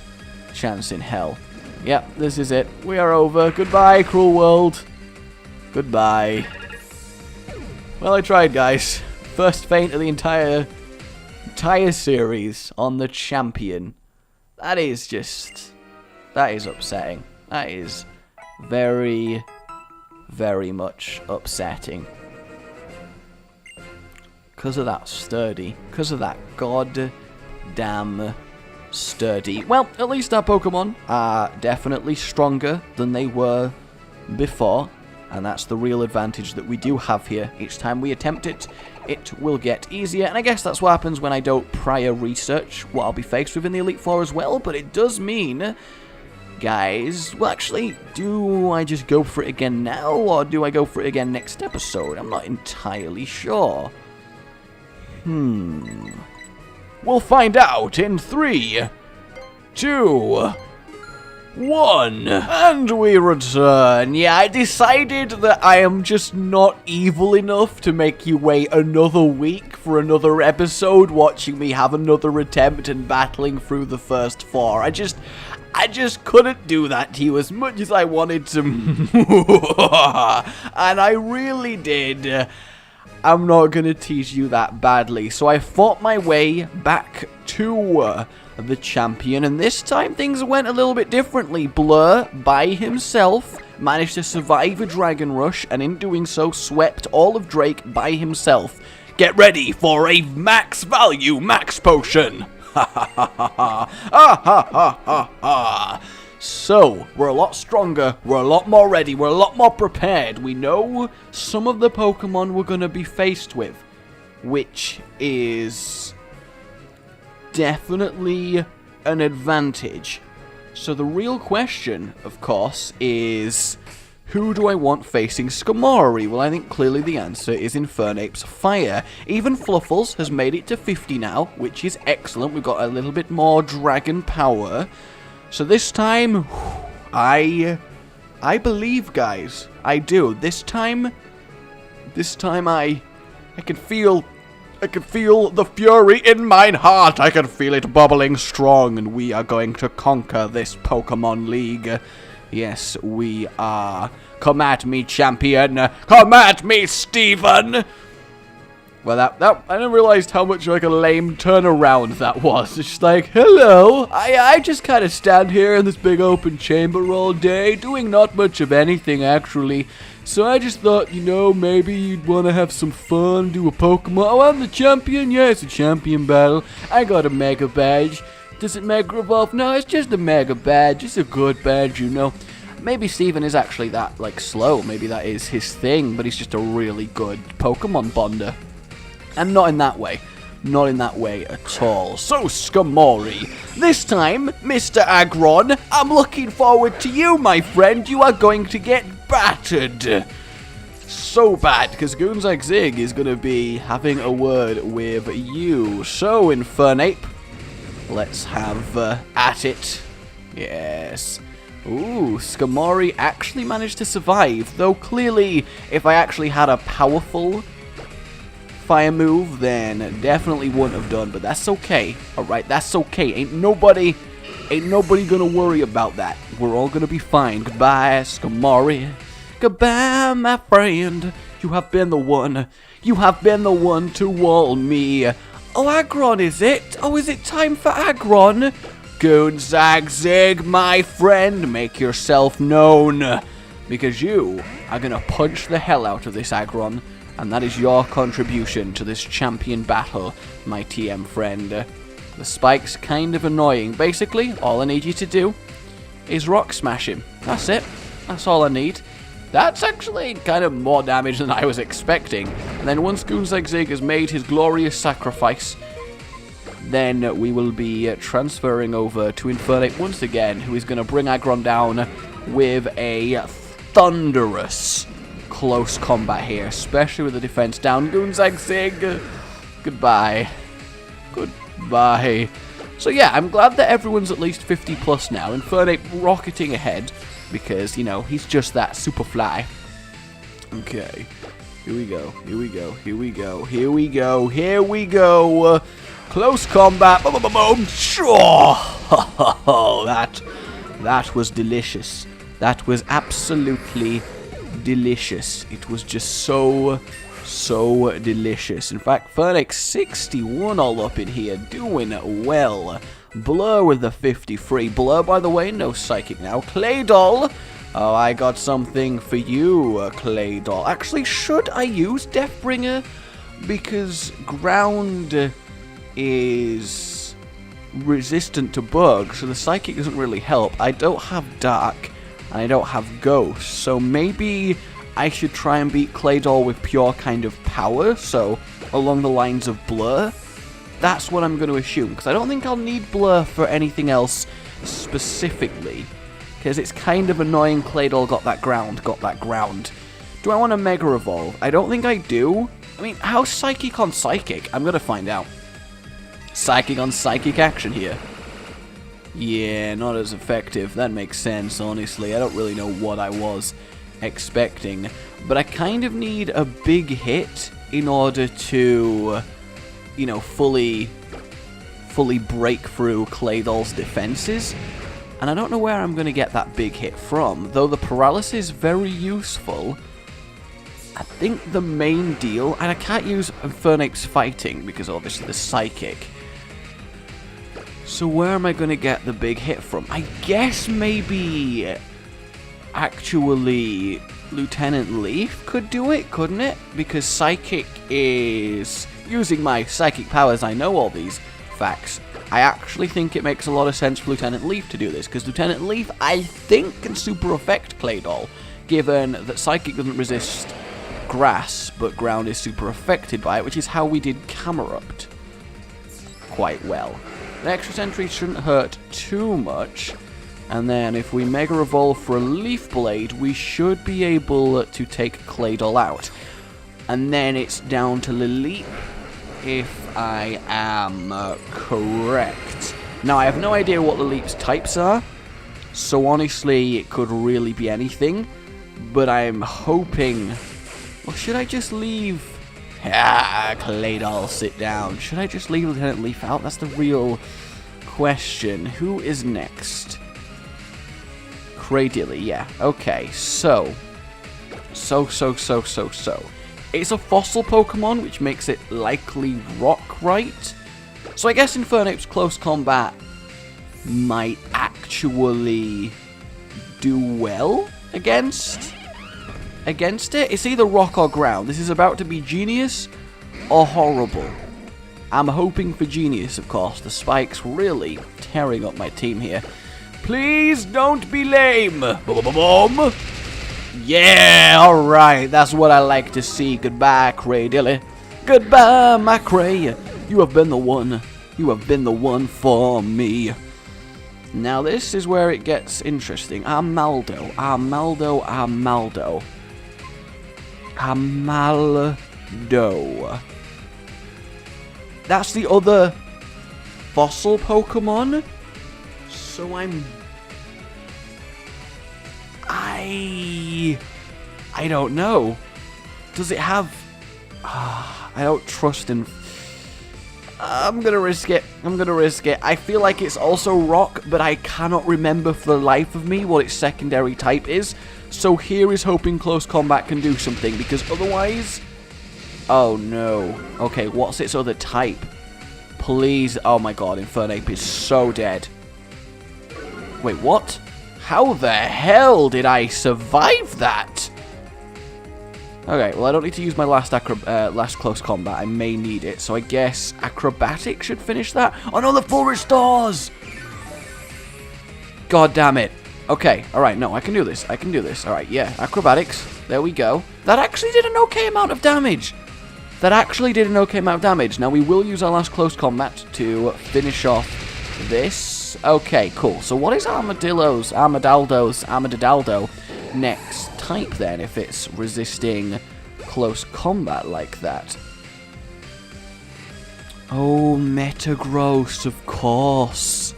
chance in hell. Yep, this is it. We are over. Goodbye, cruel world. Goodbye. Well, I tried, guys. First feint of the entire series on the champion. That is upsetting. That is very, very much upsetting. Because of that Sturdy. Because of that goddamn Sturdy. Well, at least our Pokemon are definitely stronger than they were before. And that's the real advantage that we do have here. Each time we attempt it, it will get easier. And I guess that's what happens when I don't prior research what I'll be faced with in the Elite Four as well. But it does mean, guys, well, actually, do I just go for it again now? Or do I go for it again next episode? I'm not entirely sure. We'll find out in 3, 2... 1, and we return. Yeah, I decided that I am just not evil enough to make you wait another week for another episode watching me have another attempt and battling through the first 4. I just couldn't do that to you as much as I wanted to. And I really did. I'm not gonna tease you that badly. So I fought my way back to the champion, and this time things went a little bit differently. Blur, by himself, managed to survive a Dragon Rush, and in doing so, swept all of Drake by himself. Get ready for a max value max potion! Ha ha ha ha ha! Ha ha ha ha ha! So, we're a lot stronger, we're a lot more ready, we're a lot more prepared. We know some of the Pokemon we're gonna be faced with, which is definitely an advantage. So the real question, of course, is who do I want facing Skarmory? Well, I think clearly the answer is Infernape's Fire. Even Fluffles has made it to 50 now, which is excellent. We've got a little bit more dragon power. So this time, I believe, guys. I do. This time I can feel the fury in mine heart. I can feel it bubbling strong, and we are going to conquer this Pokemon League. Yes, we are. Come at me, champion. Come at me, Steven. Well, I didn't realize how much like a lame turnaround that was. It's just like, hello, I just kind of stand here in this big open chamber all day, doing not much of anything, actually. So I just thought, you know, maybe you'd want to have some fun, do a Pokemon. Oh, I'm the champion? Yeah, it's a champion battle. I got a Mega Badge. Does it Mega Evolve? No, it's just a Mega Badge. It's a good badge, you know. Maybe Steven is actually that, like, slow. Maybe that is his thing, but he's just a really good Pokemon bonder. And not in that way. Not in that way at all. So, Skamori, this time, Mr. Aggron, I'm looking forward to you, my friend. You are going to get battered. So bad, because Goonzag Zig is going to be having a word with you. So, Infernape, let's have at it. Yes. Ooh, Skamori actually managed to survive, though clearly, if I actually had a powerful fire move, then definitely wouldn't have done, but that's okay. Alright, that's okay. Ain't nobody gonna worry about that. We're all gonna be fine. Goodbye, Skamori. Goodbye, my friend. You have been the one. You have been the one to wall me. Oh, Aggron, is it? Oh, is it time for Aggron? Goonzag Zig, my friend, make yourself known. Because you are gonna punch the hell out of this Aggron. And that is your contribution to this champion battle, my TM friend. The spike's kind of annoying. Basically, all I need you to do is rock smash him. That's it. That's all I need. That's actually kind of more damage than I was expecting. And then once Goonzag Zig has made his glorious sacrifice, then we will be transferring over to Infernape once again, who is going to bring Aggron down with a thunderous close combat here, especially with the defense down. Goonzag Zig, goodbye. Goodbye. So yeah, I'm glad that everyone's at least 50 plus now. Infernape rocketing ahead because, you know, he's just that super fly. Okay, here we go, here we go, here we go, here we go, here we go. Close combat. Boom, boom, boom, boom. Oh, that was delicious. That was absolutely delicious. It was just so delicious. In fact, Fernex 61 all up in here, doing well. Blur with the 53. Blur, by the way, no psychic now. Claydol. Oh, I got something for you, Claydol. Actually, should I use Deathbringer? Because ground is resistant to bugs, so the psychic doesn't really help. I don't have dark, and I don't have ghost, so maybe I should try and beat Claydol with pure kind of power, so along the lines of Blur. That's what I'm going to assume, because I don't think I'll need Blur for anything else specifically, because it's kind of annoying Claydol got that ground. Do I want to Mega Evolve? I don't think I do. I mean, how's Psychic on Psychic? I'm going to find out. Psychic on Psychic action here. Yeah, not as effective. That makes sense, honestly. I don't really know what I was expecting. But I kind of need a big hit in order to, you know, fully break through Claydol's defenses. And I don't know where I'm going to get that big hit from. Though the paralysis is very useful, I think the main deal, and I can't use Infernape's fighting because obviously the psychic. So where am I going to get the big hit from? I guess maybe actually Lieutenant Leaf could do it, couldn't it? Because psychic is, using my psychic powers, I know all these facts. I actually think it makes a lot of sense for Lieutenant Leaf to do this, because Lieutenant Leaf, I think, can super affect Claydol, given that psychic doesn't resist grass, but ground is super affected by it, which is how we did Camerupt quite well. The extra sentry shouldn't hurt too much, and then if we Mega Evolve for a Leaf Blade, we should be able to take Claydol out. And then it's down to Lilip, if I am correct. Now, I have no idea what Lilip's types are, so honestly, it could really be anything, but I'm hoping... Well, should I just leave... Claydol, sit down. Should I just leave Lieutenant Leaf out? That's the real question. Who is next? Cradily, yeah. Okay, so. It's a fossil Pokemon, which makes it likely rock, right? So I guess Infernape's close combat might actually do well against it. It's either rock or ground. This is about to be genius or horrible. I'm hoping for genius, of course. The spike's really tearing up my team here. Please don't be lame. Boom. Yeah, alright. That's what I like to see. Goodbye, Cray Dilly. Goodbye, my Cray. You have been the one. You have been the one for me. Now this is where it gets interesting. Amaldo. That's the other fossil Pokemon. So I don't know. Does it have... I don't trust in... I'm gonna risk it. I feel like it's also rock, but I cannot remember for the life of me what its secondary type is. So here is hoping close combat can do something, because otherwise... Oh no. Okay, what's its other type? Please. Oh my god, Infernape is so dead. Wait, what? How the hell did I survive that? Okay, well I don't need to use my last close combat. I may need it, so I guess acrobatics should finish that. Oh no, the full restores! God damn it. Okay, alright, no, I can do this. Alright, yeah, acrobatics. There we go. That actually did an okay amount of damage. Now we will use our last close combat to finish off this. Okay, cool. So what is Armadillo's next type then, if it's resisting close combat like that? Oh, Metagross, of course.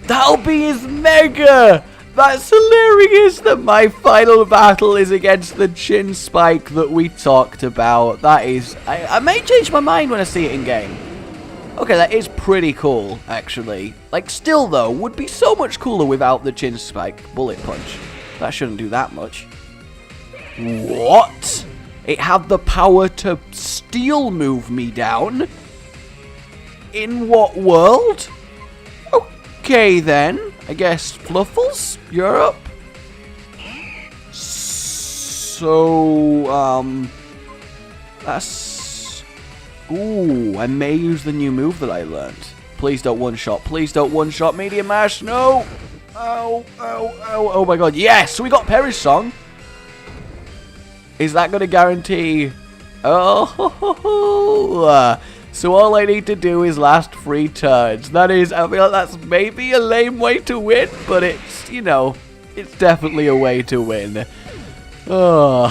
That'll be his Mega! That's hilarious that my final battle is against the Chin Spike that we talked about. That is... I may change my mind when I see it in game. Okay, that is pretty cool, actually. Like, still, though, would be so much cooler without the Chin Spike Bullet Punch. That shouldn't do that much. What? It had the power to Steel move me down? In what world? Okay, then. I guess Fluffles, you're up. So, that's... Ooh, I may use the new move that I learned. Please don't one-shot. Please don't one-shot. Medium Mash, no! Oh my god. Yes, we got Perish Song. Is that going to guarantee... Oh, so all I need to do is last 3 turns. That is, I feel like that's maybe a lame way to win, but it's, you know, it's definitely a way to win. Oh,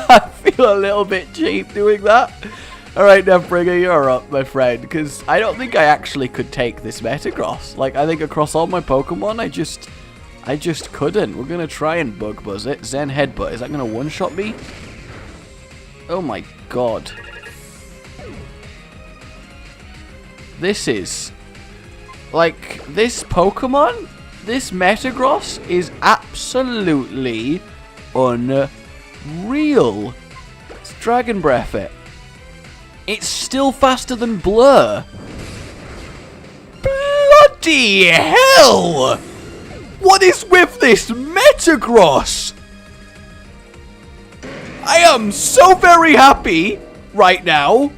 I feel a little bit cheap doing that. Alright, Deathbringer, you're up, my friend, because I don't think I actually could take this Metagross. Like, I think across all my Pokemon, I just couldn't. We're going to try and Bug Buzz it. Zen Headbutt, is that going to one-shot me? Oh my god. This is... Like, this Pokemon, this Metagross is absolutely unreal. Let's Dragon Breath it. It's still faster than Blur. Bloody hell! What is with this Metagross? I am so very happy right now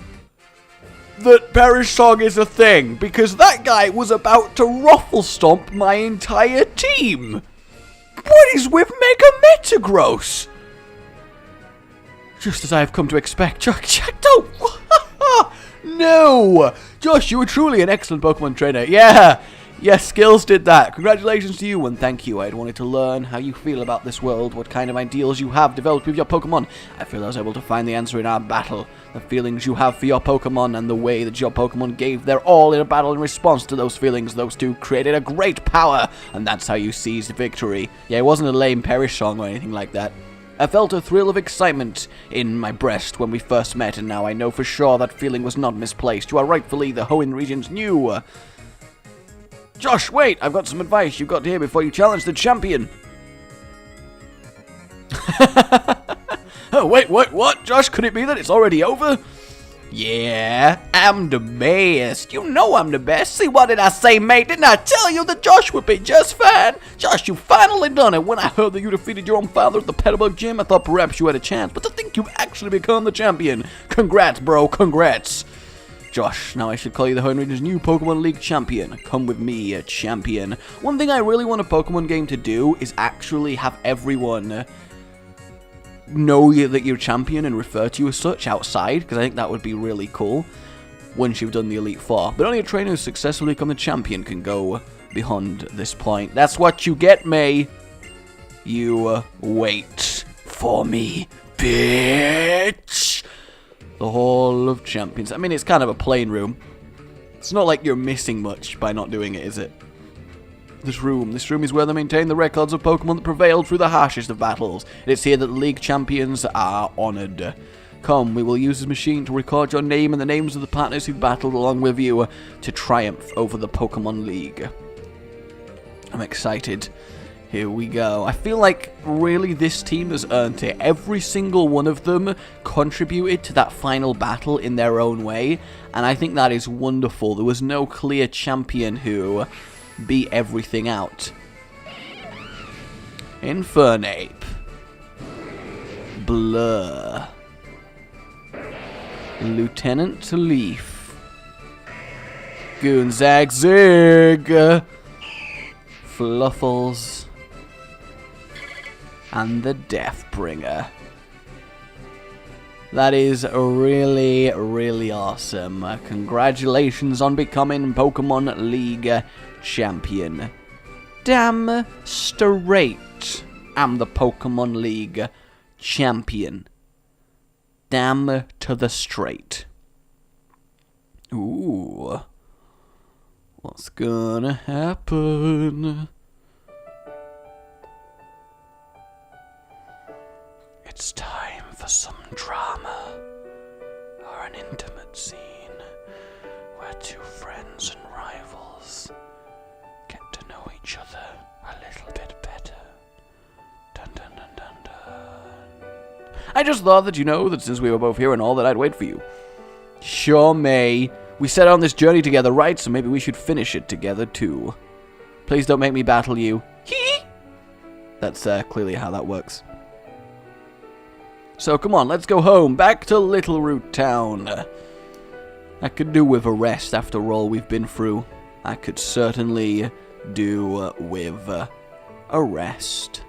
that Perish Song is a thing, because that guy was about to ruffle stomp my entire team. What is with Mega Metagross? Just as I have come to expect. No! Josh, you were truly an excellent Pokemon trainer. Yeah! Yes, Skills did that. Congratulations to you and thank you. I had wanted to learn how you feel about this world, what kind of ideals you have developed with your Pokemon. I feel I was able to find the answer in our battle. The feelings you have for your Pokemon and the way that your Pokemon gave their all in a battle in response to those feelings, those two created a great power. And that's how you seized victory. Yeah, it wasn't a lame Perish Song or anything like that. I felt a thrill of excitement in my breast when we first met, and now I know for sure that feeling was not misplaced. You are rightfully the Hoenn region's new... Josh, wait! I've got some advice you've got to hear before you challenge the champion. Wait, what? Josh, could it be that it's already over? Yeah, I'm the best. You know I'm the best. See, what did I say, mate? Didn't I tell you that Josh would be just fine? Josh, you finally done it. When I heard that you defeated your own father at the Petalburg gym, I thought perhaps you had a chance. But to think you've actually become the champion. Congrats, bro. Congrats. Josh, now I should call you the Hoenn Region's new Pokemon League champion. Come with me, champion. One thing I really want a Pokemon game to do is actually have everyone know that you're champion and refer to you as such outside, because I think that would be really cool once you've done the Elite Four. But only a trainer who's successfully become the champion can go beyond this point. That's what you get, May. You wait for me, bitch. The Hall of Champions. I mean, it's kind of a plain room. It's not like you're missing much by not doing it, is it? This room is where they maintain the records of Pokemon that prevailed through the harshest of battles. It's here that the League champions are honored. Come, we will use this machine to record your name and the names of the partners who battled along with you to triumph over the Pokemon League. I'm excited. Here we go. I feel like really this team has earned it. Every single one of them contributed to that final battle in their own way, and I think that is wonderful. There was no clear champion who beat everything out. Infernape. Blur. Lieutenant Leaf. Goonzag Zig. Fluffles. And the Deathbringer. That is really, really awesome. Congratulations on becoming Pokemon League champion. Damn straight, I'm the Pokemon League champion. Damn to the straight. Ooh. What's gonna happen? It's time for some drama, or an intimate scene, where two friends and rivals get to know each other a little bit better. Dun dun dun dun dun. I just thought that that since we were both here and all, that I'd wait for you. Sure, May. We set on this journey together, right? So maybe we should finish it together, too. Please don't make me battle you. Hee! That's clearly how that works. So come on, let's go home, back to Little Root Town. I could do with a rest after all we've been through. I could certainly do with a rest.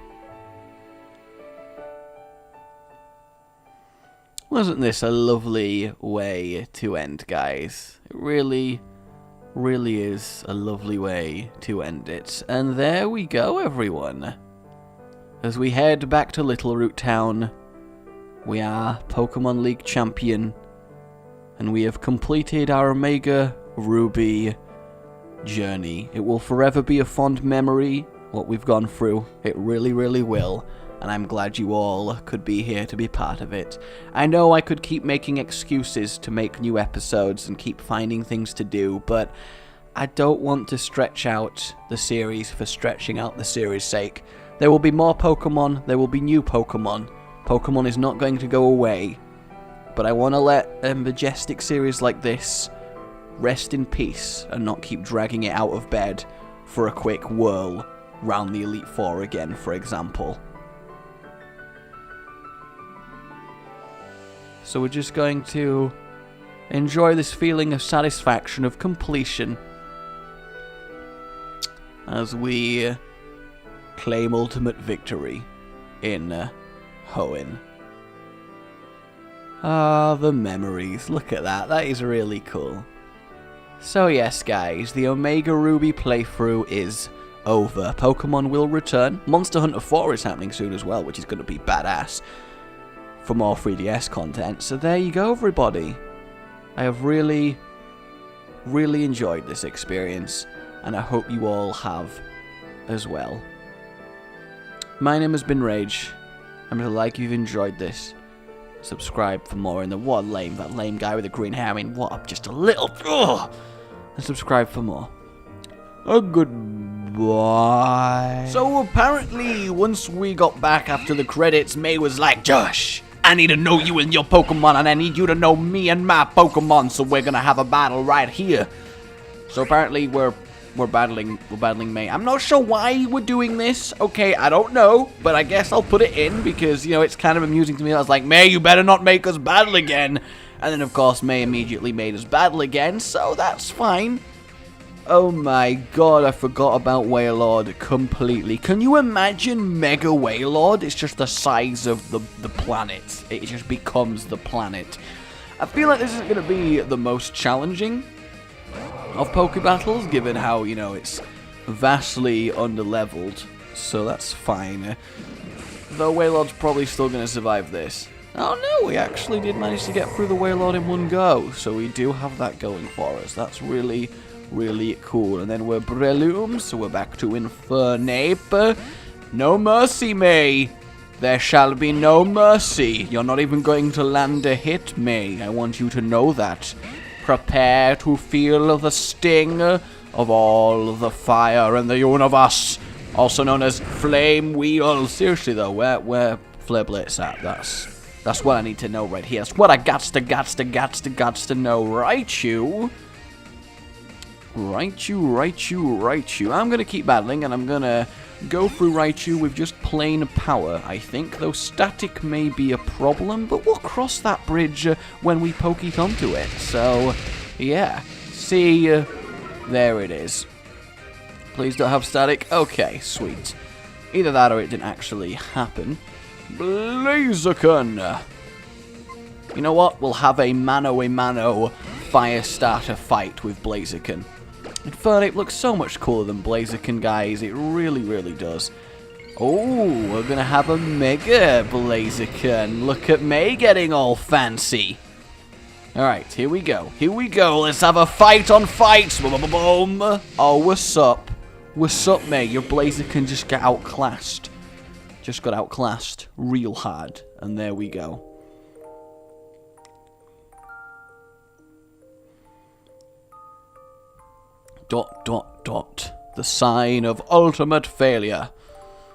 Wasn't this a lovely way to end, guys? It really, really is a lovely way to end it. And there we go, everyone. As we head back to Little Root Town, we are Pokemon League champion, and we have completed our Omega Ruby journey. It will forever be a fond memory, what we've gone through. It really, really will, and I'm glad you all could be here to be part of it. I know I could keep making excuses to make new episodes and keep finding things to do, but I don't want to stretch out the series for stretching out the series' sake. There will be more Pokemon, there will be new Pokemon. Pokemon is not going to go away, but I want to let a majestic series like this rest in peace and not keep dragging it out of bed for a quick whirl round the Elite Four again, for example. So we're just going to enjoy this feeling of satisfaction, of completion, as we claim ultimate victory in Hoenn. Ah, the memories. Look at that. That is really cool. So yes, guys, the Omega Ruby playthrough is over. Pokemon will return. Monster Hunter 4 is happening soon as well, which is going to be badass for more 3DS content. So there you go, everybody. I have really, really enjoyed this experience, and I hope you all have as well. My name has been Rage. I'm gonna like you've enjoyed this. Subscribe for more. And the that lame guy with the green hair. I mean, what? Just a little. Ugh. And subscribe for more. Goodbye. So apparently, once we got back after the credits, May was like, Josh, I need to know you and your Pokemon, and I need you to know me and my Pokemon, so we're gonna have a battle right here. So apparently we're battling May. I'm not sure why we're doing this. Okay, I don't know, but I guess I'll put it in because, you know, it's kind of amusing to me. I was like, May, you better not make us battle again. And then, of course, May immediately made us battle again, so that's fine. Oh my god, I forgot about Wailord completely. Can you imagine Mega Wailord? It's just the size of the planet. It just becomes the planet. I feel like this isn't going to be the most challenging of Poke Battles, given how, you know, it's vastly under-leveled. So that's fine. Though Wailord's probably still going to survive this. Oh no, we actually did manage to get through the Wailord in one go. So we do have that going for us. That's really cool. And then we're Breloom, so we're back to Infernape. No mercy, May. There shall be no mercy. You're not even going to land a hit, May. I want you to know that. Prepare to feel the sting of all the fire in the universe. Also known as Flame Wheel. Seriously though, where Flare Blitz at? That's what I need to know right here. That's what I gots to know. Raichu. I'm going to keep battling, and I'm going to go through Raichu with just plain power, I think. Though static may be a problem, but we'll cross that bridge when we poke it onto it. So, yeah. See, there it is. Please don't have static. Okay, sweet. Either that or it didn't actually happen. Blaziken! You know what? We'll have a mano-a-mano fire starter fight with Blaziken. Infernape looks so much cooler than Blaziken, guys. It really does. Oh, we're going to have a Mega Blaziken. Look at May getting all fancy. Alright, here we go. Let's have a fight on fight. Boom. Oh, what's up? What's up, May? Your Blaziken just got outclassed. Just got outclassed real hard. And there we go. The sign of ultimate failure.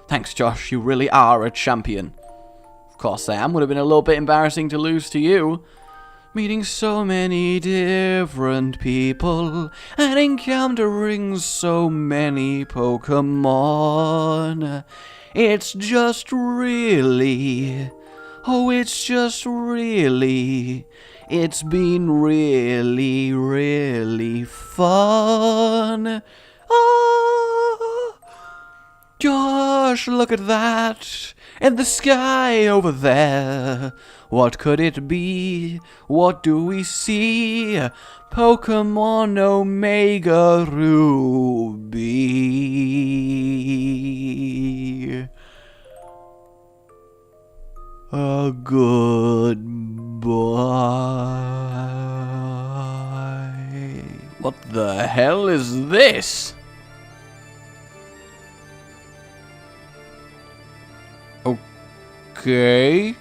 Thanks, Josh. You really are a champion. Of course I am. Would have been a little bit embarrassing to lose to you. Meeting so many different people and encountering so many Pokemon. It's just really... Oh, it's just really... It's been really fun. Oh, Josh, look at that. In the sky over there. What could it be? What do we see? Pokemon Omega Ruby. A goodbye. What the hell is this? Okay.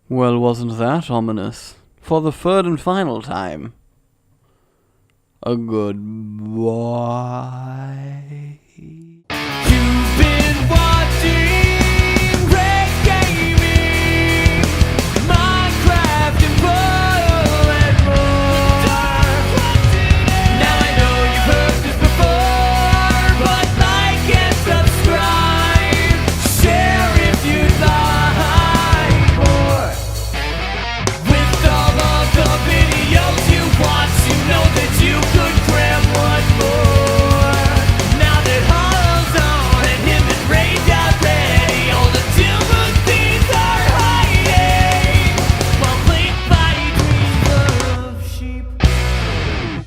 Well, wasn't that ominous? For the third and final time. A goodbye. You've been